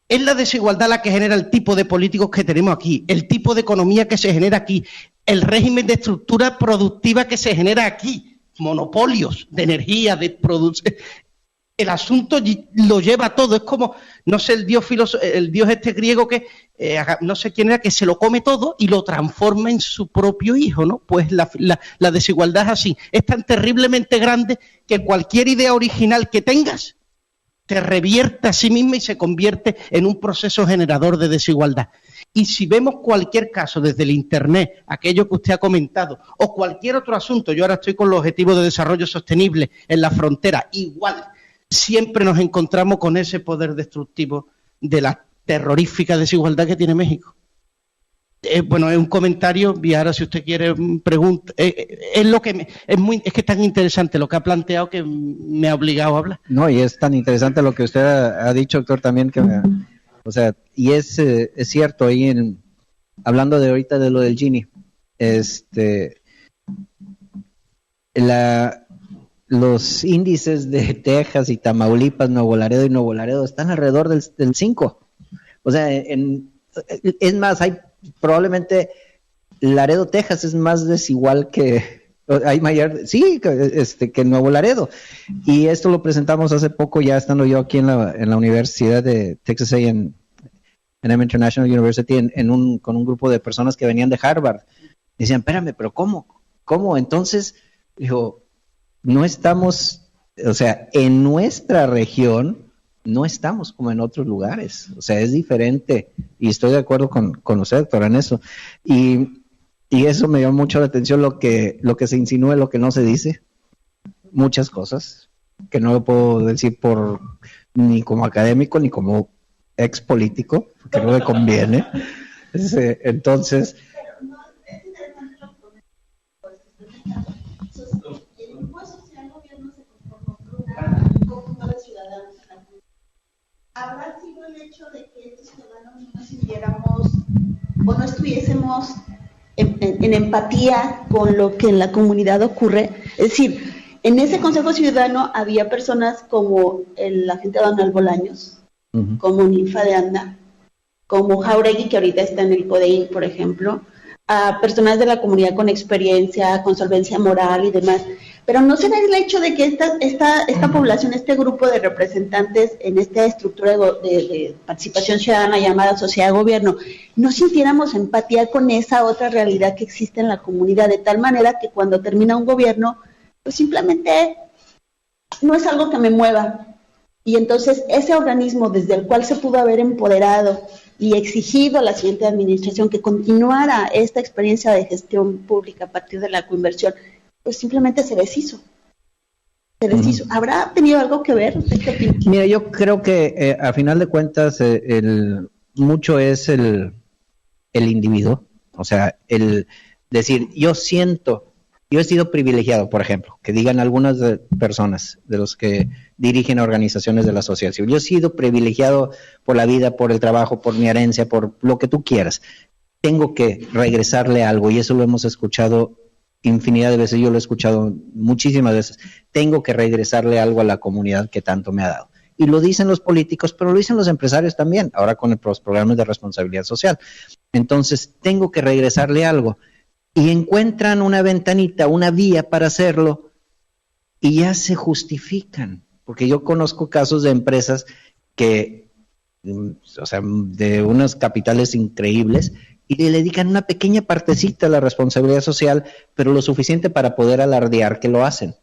Es la desigualdad la que genera el tipo de políticos que tenemos aquí, el tipo de economía que se genera aquí, el régimen de estructura productiva que se genera aquí, monopolios de energía, de producción. El asunto lo lleva todo, es como, no sé, el dios este griego que, no sé quién era, que se lo come todo y lo transforma en su propio hijo, ¿no? Pues la desigualdad es así, es tan terriblemente grande que cualquier idea original que tengas te revierte a sí misma y se convierte en un proceso generador de desigualdad. Y si vemos cualquier caso desde el Internet, aquello que usted ha comentado, o cualquier otro asunto, yo ahora estoy con los Objetivos de Desarrollo Sostenible en la frontera, igual, siempre nos encontramos con ese poder destructivo de la terrorífica desigualdad que tiene México. Bueno, es un comentario, y ahora si usted quiere pregunta, es lo que es que es tan interesante lo que ha planteado que me ha obligado a hablar. No, y es tan interesante lo que usted ha dicho, doctor, también que o sea, y es cierto ahí hablando de ahorita de lo del Gini, los índices de Texas y Tamaulipas, Nuevo Laredo están alrededor del 5. O sea, es más, probablemente Laredo, Texas es más desigual que que Nuevo Laredo. Y esto lo presentamos hace poco, ya estando yo aquí en la Universidad de Texas A&M International University, con un grupo de personas que venían de Harvard. Decían, espérame, pero ¿cómo? Entonces, dijo, no estamos, o sea, en nuestra región no estamos como en otros lugares, o sea, es diferente, y estoy de acuerdo con usted, doctora, en eso, y eso me llamó mucho la atención, lo que se insinúa, lo que no se dice, muchas cosas, que no lo puedo decir ni como académico, ni como ex político, que no me conviene, entonces... ¿Habrá sido el hecho de que estos ciudadanos no nos sintiéramos o no estuviésemos en empatía con lo que en la comunidad ocurre? Es decir, en ese Consejo Ciudadano había personas como el agente Donald Bolaños, como Ninfa de Anda, como Jauregui, que ahorita está en el CODEIN, por ejemplo, a personas de la comunidad con experiencia, con solvencia moral y demás. Pero no será el hecho de que esta población, este grupo de representantes en esta estructura de participación ciudadana llamada sociedad de gobierno, no sintiéramos empatía con esa otra realidad que existe en la comunidad, de tal manera que cuando termina un gobierno, pues simplemente no es algo que me mueva. Y entonces ese organismo desde el cual se pudo haber empoderado y exigido a la siguiente administración que continuara esta experiencia de gestión pública a partir de la coinversión, pues simplemente se deshizo. se deshizo. ¿Habrá tenido algo que ver? ¿Usted qué opina? Mira, yo creo que a final de cuentas mucho es el individuo, o sea, el decir, yo he sido privilegiado, por ejemplo, que digan algunas personas de los que dirigen organizaciones de la sociedad civil, yo he sido privilegiado por la vida, por el trabajo, por mi herencia, por lo que tú quieras, tengo que regresarle algo, y eso lo hemos escuchado infinidad de veces, yo lo he escuchado muchísimas veces, tengo que regresarle algo a la comunidad que tanto me ha dado. Y lo dicen los políticos, pero lo dicen los empresarios también, ahora con los programas de responsabilidad social. Entonces, tengo que regresarle algo. Y encuentran una ventanita, una vía para hacerlo, y ya se justifican. Porque yo conozco casos de empresas que, o sea, de unos capitales increíbles, y le dedican una pequeña partecita a la responsabilidad social, pero lo suficiente para poder alardear que lo hacen.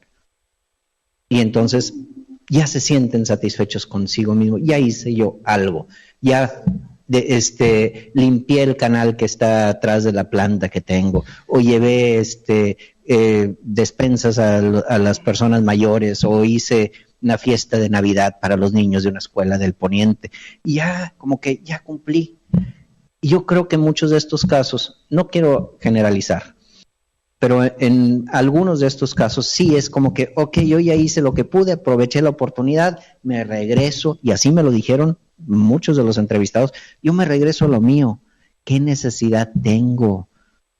Y entonces ya se sienten satisfechos consigo mismo, ya hice yo algo, ya limpié el canal que está atrás de la planta que tengo, o llevé despensas a las personas mayores, o hice una fiesta de Navidad para los niños de una escuela del Poniente, y ya como que ya cumplí. Y yo creo que en muchos de estos casos, no quiero generalizar, pero en algunos de estos casos sí es como que, ok, yo ya hice lo que pude, aproveché la oportunidad, me regreso, y así me lo dijeron muchos de los entrevistados, yo me regreso a lo mío. ¿Qué necesidad tengo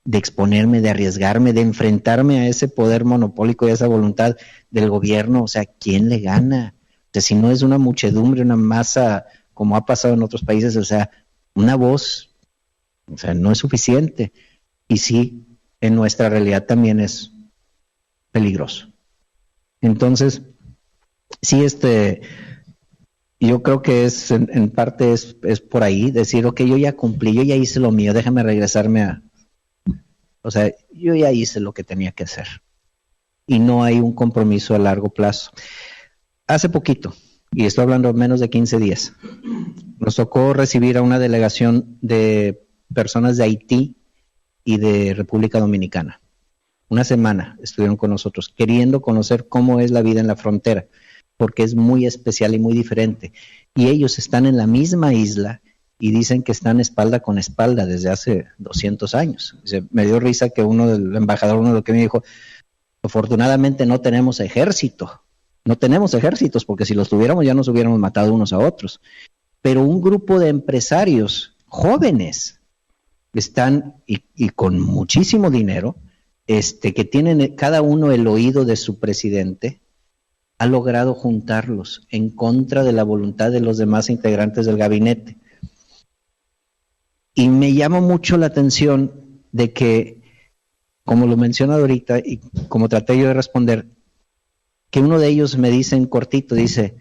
de exponerme, de arriesgarme, de enfrentarme a ese poder monopólico y a esa voluntad del gobierno? O sea, ¿quién le gana? O sea, si no es una muchedumbre, una masa, como ha pasado en otros países, o sea, una voz, o sea, no es suficiente. Y sí, en nuestra realidad también es peligroso. Entonces, sí, yo creo que en parte es por ahí, decir, ok, yo ya cumplí, yo ya hice lo mío, déjame regresarme o sea, yo ya hice lo que tenía que hacer. Y no hay un compromiso a largo plazo. Hace poquito, y estoy hablando de menos de 15 días, nos tocó recibir a una delegación de personas de Haití y de República Dominicana. Una semana estuvieron con nosotros, queriendo conocer cómo es la vida en la frontera, porque es muy especial y muy diferente. Y ellos están en la misma isla y dicen que están espalda con espalda desde hace 200 años. Me dio risa que el embajador, uno de los que me dijo, afortunadamente no tenemos ejército, no tenemos ejércitos, porque si los tuviéramos ya nos hubiéramos matado unos a otros. Pero un grupo de empresarios jóvenes están, y con muchísimo dinero, que tienen cada uno el oído de su presidente, ha logrado juntarlos en contra de la voluntad de los demás integrantes del gabinete. Y me llama mucho la atención de que, como lo mencionado ahorita, y como traté yo de responder, que uno de ellos me dice en cortito, dice,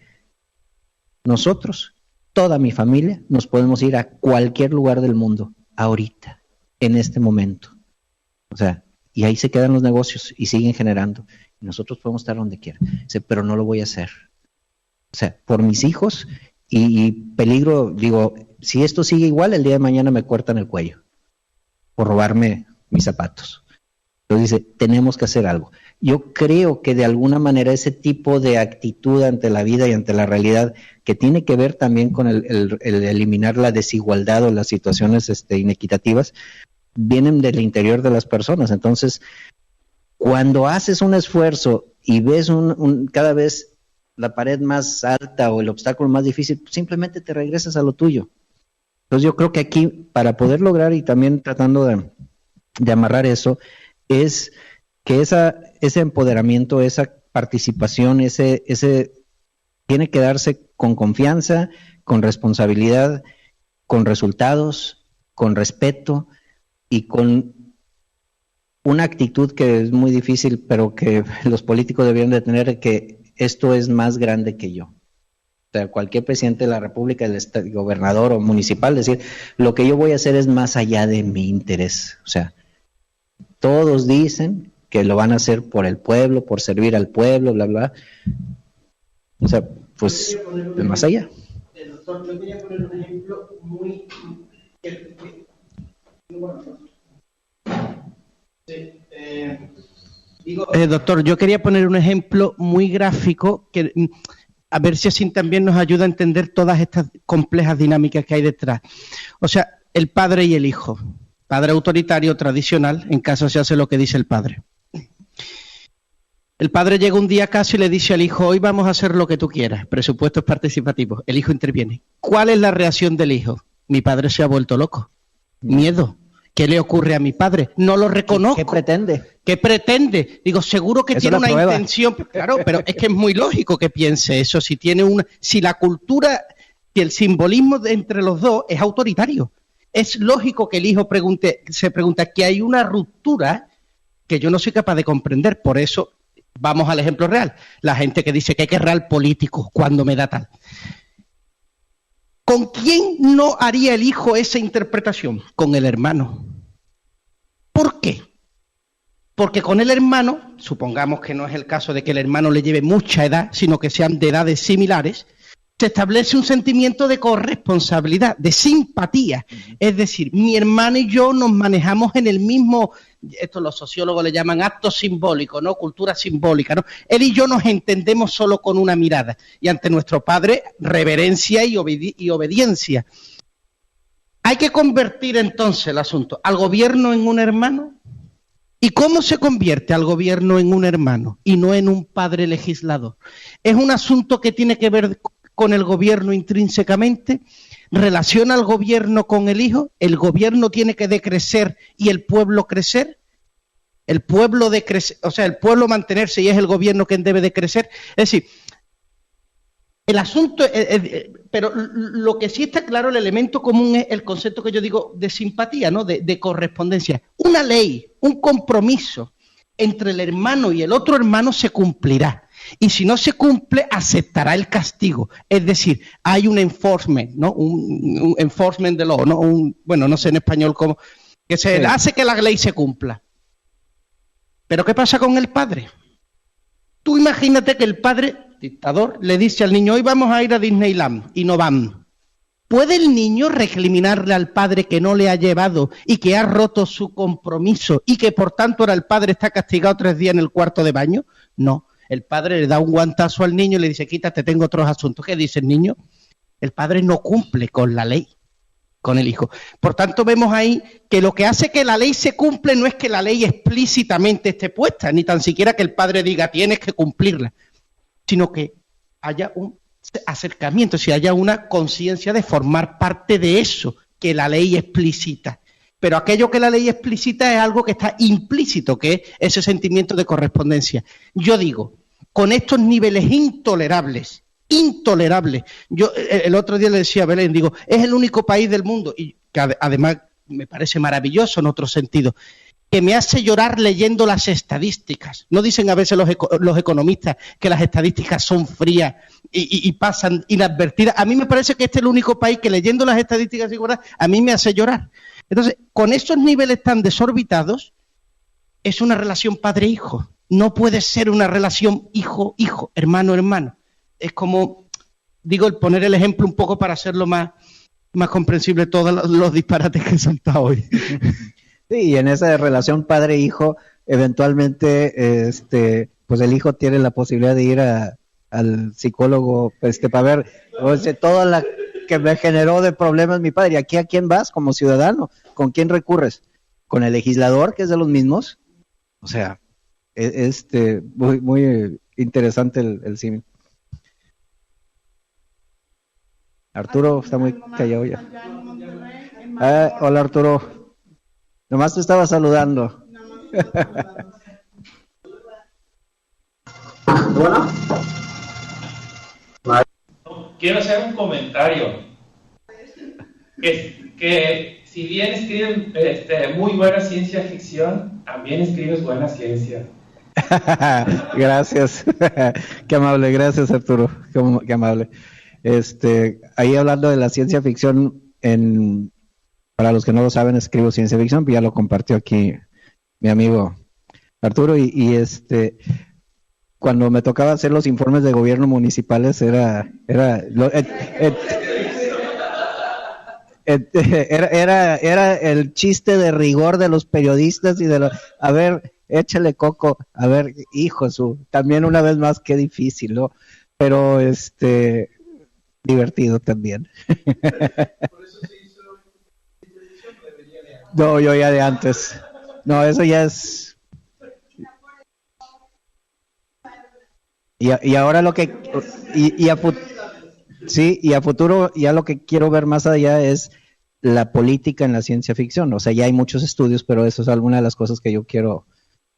nosotros, toda mi familia, nos podemos ir a cualquier lugar del mundo, ahorita, en este momento. O sea, y ahí se quedan los negocios y siguen generando. Y nosotros podemos estar donde quiera. Dice, pero no lo voy a hacer. O sea, por mis hijos y peligro, digo, si esto sigue igual, el día de mañana me cortan el cuello por robarme mis zapatos. Entonces dice, tenemos que hacer algo. Yo creo que de alguna manera ese tipo de actitud ante la vida y ante la realidad, que tiene que ver también con el eliminar la desigualdad o las situaciones inequitativas, vienen del interior de las personas. Entonces, cuando haces un esfuerzo y ves cada vez la pared más alta o el obstáculo más difícil, simplemente te regresas a lo tuyo. Entonces yo creo que aquí, para poder lograr, y también tratando de amarrar eso, es que ese empoderamiento, esa participación, ese tiene que darse con confianza, con responsabilidad, con resultados, con respeto y con una actitud que es muy difícil, pero que los políticos deberían de tener, que esto es más grande que yo. O sea, cualquier presidente de la República, el gobernador o municipal, decir, lo que yo voy a hacer es más allá de mi interés. O sea, todos dicen que lo van a hacer por el pueblo, por servir al pueblo, bla, bla. O sea, pues, de más allá. Doctor, yo quería poner un ejemplo muy bueno. Sí, Doctor, yo quería poner un ejemplo muy gráfico que a ver si así también nos ayuda a entender todas estas complejas dinámicas que hay detrás. O sea, el padre y el hijo. Padre autoritario, tradicional, en casa se hace lo que dice el padre. El padre llega un día a casa y le dice al hijo, hoy vamos a hacer lo que tú quieras, presupuestos participativos. El hijo interviene. ¿Cuál es la reacción del hijo? Mi padre se ha vuelto loco. Miedo. ¿Qué le ocurre a mi padre? No lo reconozco. ¿Qué pretende? ¿Qué pretende? Digo, seguro que tiene una intención, claro, pero es que es muy lógico que piense eso. Si la cultura y el simbolismo entre los dos es autoritario, es lógico que el hijo se pregunta que hay una ruptura que yo no soy capaz de comprender. Por eso vamos al ejemplo real. La gente que dice que hay que real político cuando me da tal. ¿Con quién no haría el hijo esa interpretación? Con el hermano. ¿Por qué? Porque con el hermano, supongamos que no es el caso de que el hermano le lleve mucha edad, sino que sean de edades similares, se establece un sentimiento de corresponsabilidad, de simpatía. Es decir, mi hermano y yo nos manejamos en el mismo, esto los sociólogos le llaman acto simbólico, ¿no? Cultura simbólica, ¿no? Él y yo nos entendemos solo con una mirada. Y ante nuestro padre, reverencia y obediencia. Hay que convertir entonces el asunto al gobierno en un hermano. ¿Y cómo se convierte al gobierno en un hermano y no en un padre legislador? Es un asunto que tiene que ver con el gobierno intrínsecamente, relaciona al gobierno con el hijo, el gobierno tiene que decrecer y el pueblo crecer, el pueblo mantenerse y es el gobierno quien debe de crecer. Es decir, el asunto, pero lo que sí está claro, el elemento común es el concepto que yo digo de simpatía, ¿no? De correspondencia. Una ley, un compromiso entre el hermano y el otro hermano se cumplirá. Y si no se cumple, aceptará el castigo. Es decir, hay un enforcement, ¿no? Un enforcement de law, ¿no? Bueno, no sé en español cómo, que se hace que la ley se cumpla. Pero ¿qué pasa con el padre? Tú imagínate que el padre, dictador, le dice al niño, hoy vamos a ir a Disneyland, y no van. ¿Puede el niño recriminarle al padre que no le ha llevado y que ha roto su compromiso y que por tanto ahora el padre está castigado 3 días en el cuarto de baño? No. El padre le da un guantazo al niño y le dice, quítate, tengo otros asuntos. ¿Qué dice el niño? El padre no cumple con la ley, con el hijo. Por tanto, vemos ahí que lo que hace que la ley se cumple no es que la ley explícitamente esté puesta, ni tan siquiera que el padre diga, tienes que cumplirla, sino que haya un acercamiento, si haya una conciencia de formar parte de eso que la ley explicita. Pero aquello que la ley explicita es algo que está implícito, que es ese sentimiento de correspondencia. Yo digo, con estos niveles intolerables, yo el otro día le decía a Belén, digo, es el único país del mundo, y que además me parece maravilloso en otro sentido, que me hace llorar leyendo las estadísticas. No dicen a veces los economistas que las estadísticas son frías y pasan inadvertidas. A mí me parece que este es el único país que leyendo las estadísticas a mí me hace llorar. Entonces, con esos niveles tan desorbitados, es una relación padre-hijo. No puede ser una relación hijo-hijo, hermano-hermano. Es como, digo, el poner el ejemplo un poco para hacerlo más comprensible todos los disparates que he soltado hoy. Sí, y en esa relación padre-hijo, eventualmente, pues el hijo tiene la posibilidad de ir al psicólogo, para ver, toda la que me generó de problemas mi padre. ¿Y aquí a quién vas como ciudadano? ¿Con quién recurres? ¿Con el legislador, que es de los mismos? O sea, muy, muy interesante el símil. Arturo está muy callado ya. Hola Arturo. Nomás te estaba saludando. Bueno. Quiero hacer un comentario. Que si bien escriben muy buena ciencia ficción, también escribes buena ciencia. Gracias. Qué amable, gracias Arturo. Qué amable. Ahí hablando de la ciencia ficción, para los que no lo saben, escribo ciencia ficción, ya lo compartió aquí mi amigo Arturo, y cuando me tocaba hacer los informes de gobierno municipales era el chiste de rigor de los periodistas y a ver, échale coco. A ver, hijo, también una vez más, qué difícil, ¿no? Pero divertido también. No, yo ya de antes. No, eso ya es. Y ahora lo que. Sí, y a futuro ya lo que quiero ver más allá es la política en la ciencia ficción. O sea, ya hay muchos estudios, pero eso es alguna de las cosas que yo quiero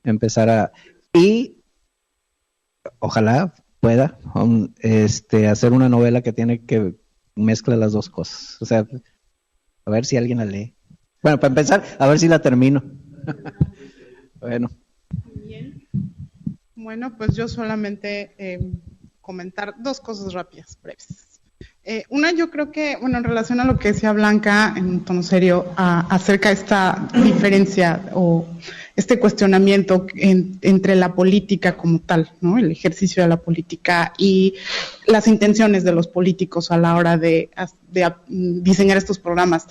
empezar a... Y ojalá pueda hacer una novela que mezcla las dos cosas. O sea, a ver si alguien la lee. Bueno, para empezar, a ver si la termino. Bueno. Bien. Bueno, pues yo solamente comentar dos cosas rápidas, breves. Una, yo creo que, bueno, en relación a lo que decía Blanca, en tono serio, acerca de esta diferencia o este cuestionamiento entre la política como tal, ¿no? El ejercicio de la política y las intenciones de los políticos a la hora de diseñar estos programas.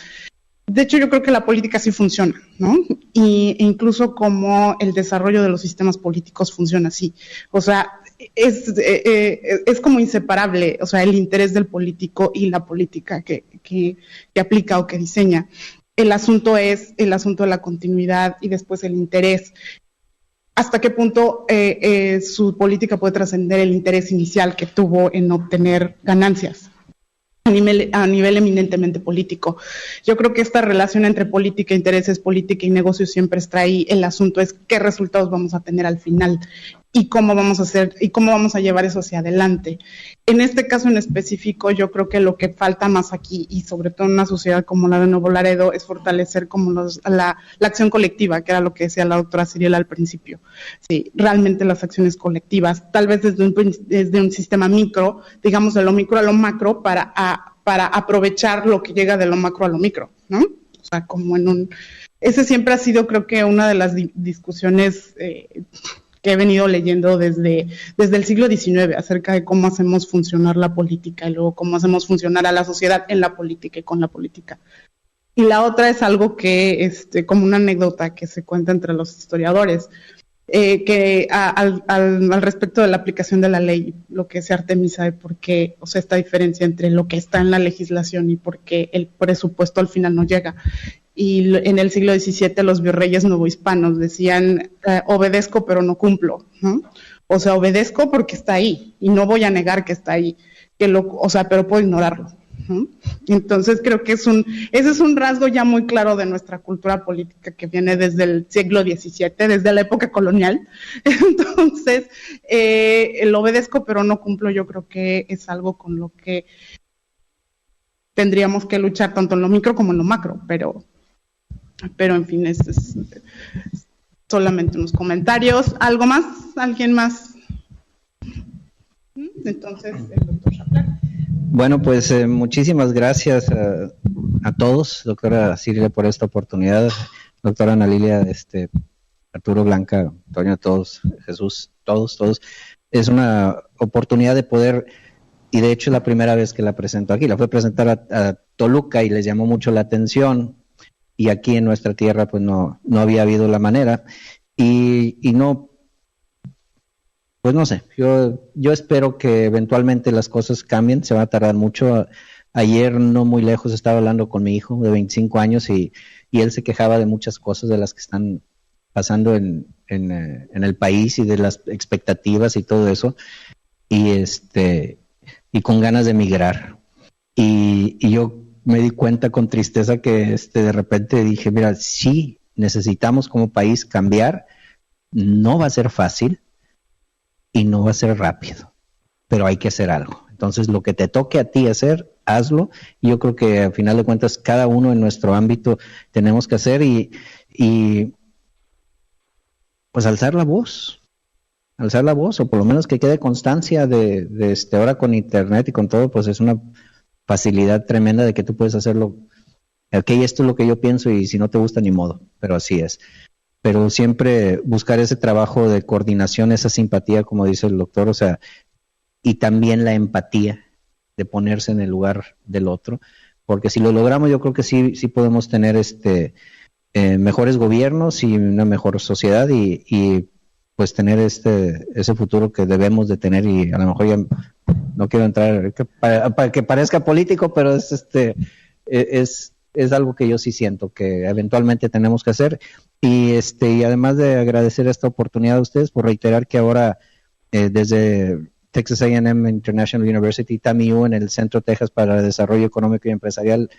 De hecho, yo creo que la política sí funciona, ¿no? E incluso como el desarrollo de los sistemas políticos funciona así. O sea, es como inseparable, o sea, el interés del político y la política que aplica o que diseña. El asunto es el asunto de la continuidad y después el interés. ¿Hasta qué punto su política puede trascender el interés inicial que tuvo en obtener ganancias? A nivel eminentemente político. Yo creo que esta relación entre política, intereses, política y negocios siempre está ahí. El asunto es qué resultados vamos a tener al final y cómo vamos a hacer y cómo vamos a llevar eso hacia adelante. En este caso en específico, yo creo que lo que falta más aquí, y sobre todo en una sociedad como la de Nuevo Laredo, es fortalecer como la acción colectiva, que era lo que decía la doctora Ciriela al principio. Sí, realmente las acciones colectivas, tal vez desde un sistema micro, digamos de lo micro a lo macro, para aprovechar lo que llega de lo macro a lo micro, ¿no? O sea, como ese siempre ha sido, creo que, una de las discusiones que he venido leyendo desde el siglo XIX acerca de cómo hacemos funcionar la política y luego cómo hacemos funcionar a la sociedad en la política y con la política. Y la otra es algo que, como una anécdota que se cuenta entre los historiadores, que al respecto de la aplicación de la ley, lo que se artemisa de por qué, o sea, esta diferencia entre lo que está en la legislación y por qué el presupuesto al final no llega. Y en el siglo XVII los virreyes novohispanos decían, obedezco pero no cumplo, ¿no? O sea, obedezco porque está ahí y no voy a negar que está ahí, pero puedo ignorarlo, ¿no? Entonces creo que ese es un rasgo ya muy claro de nuestra cultura política que viene desde el siglo XVII, desde la época colonial. Entonces, el obedezco pero no cumplo, yo creo que es algo con lo que tendríamos que luchar tanto en lo micro como en lo macro, pero en fin, es solamente unos comentarios. ¿Algo más? ¿Alguien más? Entonces, el doctor Chapler. Bueno, pues muchísimas gracias a todos, doctora Ciria, por esta oportunidad, doctora Ana Lilia, Arturo, Blanca, Antonio, todos, Jesús, todos. Es una oportunidad de poder, y de hecho es la primera vez que la presento aquí, la fue a presentar a Toluca y les llamó mucho la atención, y aquí en nuestra tierra pues no había habido la manera, y no, pues no sé, yo espero que eventualmente las cosas cambien, se va a tardar mucho. Ayer, no muy lejos, estaba hablando con mi hijo de 25 años y él se quejaba de muchas cosas de las que están pasando en el país y de las expectativas y todo eso, y con ganas de emigrar. Y yo me di cuenta con tristeza que de repente dije, mira, sí necesitamos como país cambiar, no va a ser fácil y no va a ser rápido, pero hay que hacer algo. Entonces, lo que te toque a ti hacer, hazlo. Y yo creo que al final de cuentas, cada uno en nuestro ámbito tenemos que hacer y pues alzar la voz, o por lo menos que quede constancia de ahora con internet y con todo, pues es una facilidad tremenda de que tú puedes hacerlo. Ok, esto es lo que yo pienso y si no te gusta, ni modo, pero así es. Pero siempre buscar ese trabajo de coordinación, esa simpatía, como dice el doctor, o sea, y también la empatía de ponerse en el lugar del otro, porque si lo logramos, yo creo que sí podemos tener mejores gobiernos y una mejor sociedad y pues tener ese futuro que debemos de tener. Y a lo mejor ya no quiero entrar para que parezca político, pero es algo que yo sí siento que eventualmente tenemos que hacer. Y además de agradecer esta oportunidad a ustedes, por reiterar que ahora desde Texas A&M International University, TAMIU, en el Centro Texas para el Desarrollo Económico y Empresarial,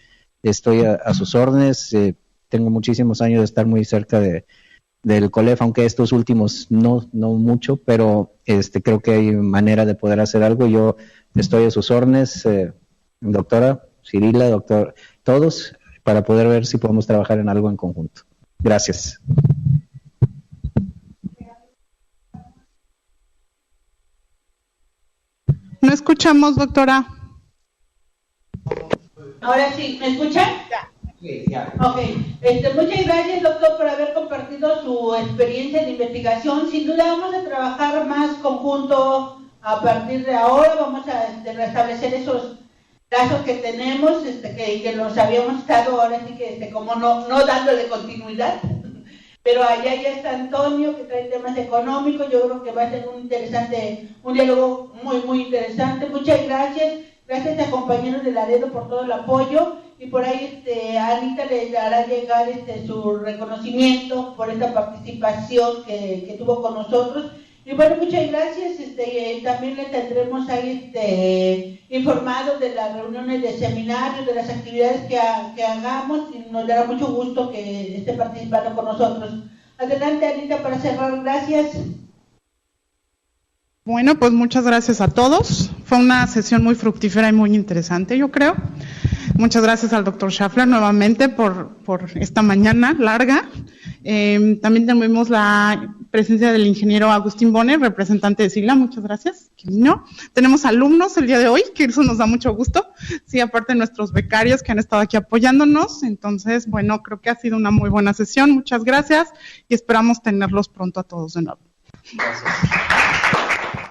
estoy a sus órdenes. Tengo muchísimos años de estar muy cerca del COLEF, aunque estos últimos no mucho, pero creo que hay manera de poder hacer algo. Yo estoy a sus órdenes, doctora Cirila, doctor, todos, para poder ver si podemos trabajar en algo en conjunto. Gracias. No escuchamos, doctora. Ahora sí, ¿me escuchan? Sí, ya. Ok, muchas gracias, doctor, por haber compartido su experiencia de investigación. Sin duda vamos a trabajar más conjunto a partir de ahora. Vamos a restablecer esos lazos que tenemos, que los habíamos estado ahora sí que como no dándole continuidad. Pero allá ya está Antonio, que trae temas económicos. Yo creo que va a ser un diálogo muy, muy interesante. Muchas gracias. Gracias a compañeros de Laredo por todo el apoyo. Y por ahí Anita le hará llegar su reconocimiento por esta participación que tuvo con nosotros. Y bueno, muchas gracias. También le tendremos ahí informados de las reuniones de seminarios, de las actividades que hagamos, y nos dará mucho gusto que esté participando con nosotros. Adelante, Anita, para cerrar. Gracias. Bueno, pues muchas gracias a todos. Fue una sesión muy fructífera y muy interesante, yo creo. Muchas gracias al doctor Schaffler nuevamente por esta mañana larga. También tuvimos la presencia del ingeniero Agustín Bonner, representante de SIGLA. Muchas gracias, que vino. Tenemos alumnos el día de hoy, que eso nos da mucho gusto. Sí, aparte de nuestros becarios que han estado aquí apoyándonos. Entonces, bueno, creo que ha sido una muy buena sesión. Muchas gracias y esperamos tenerlos pronto a todos de nuevo. Gracias.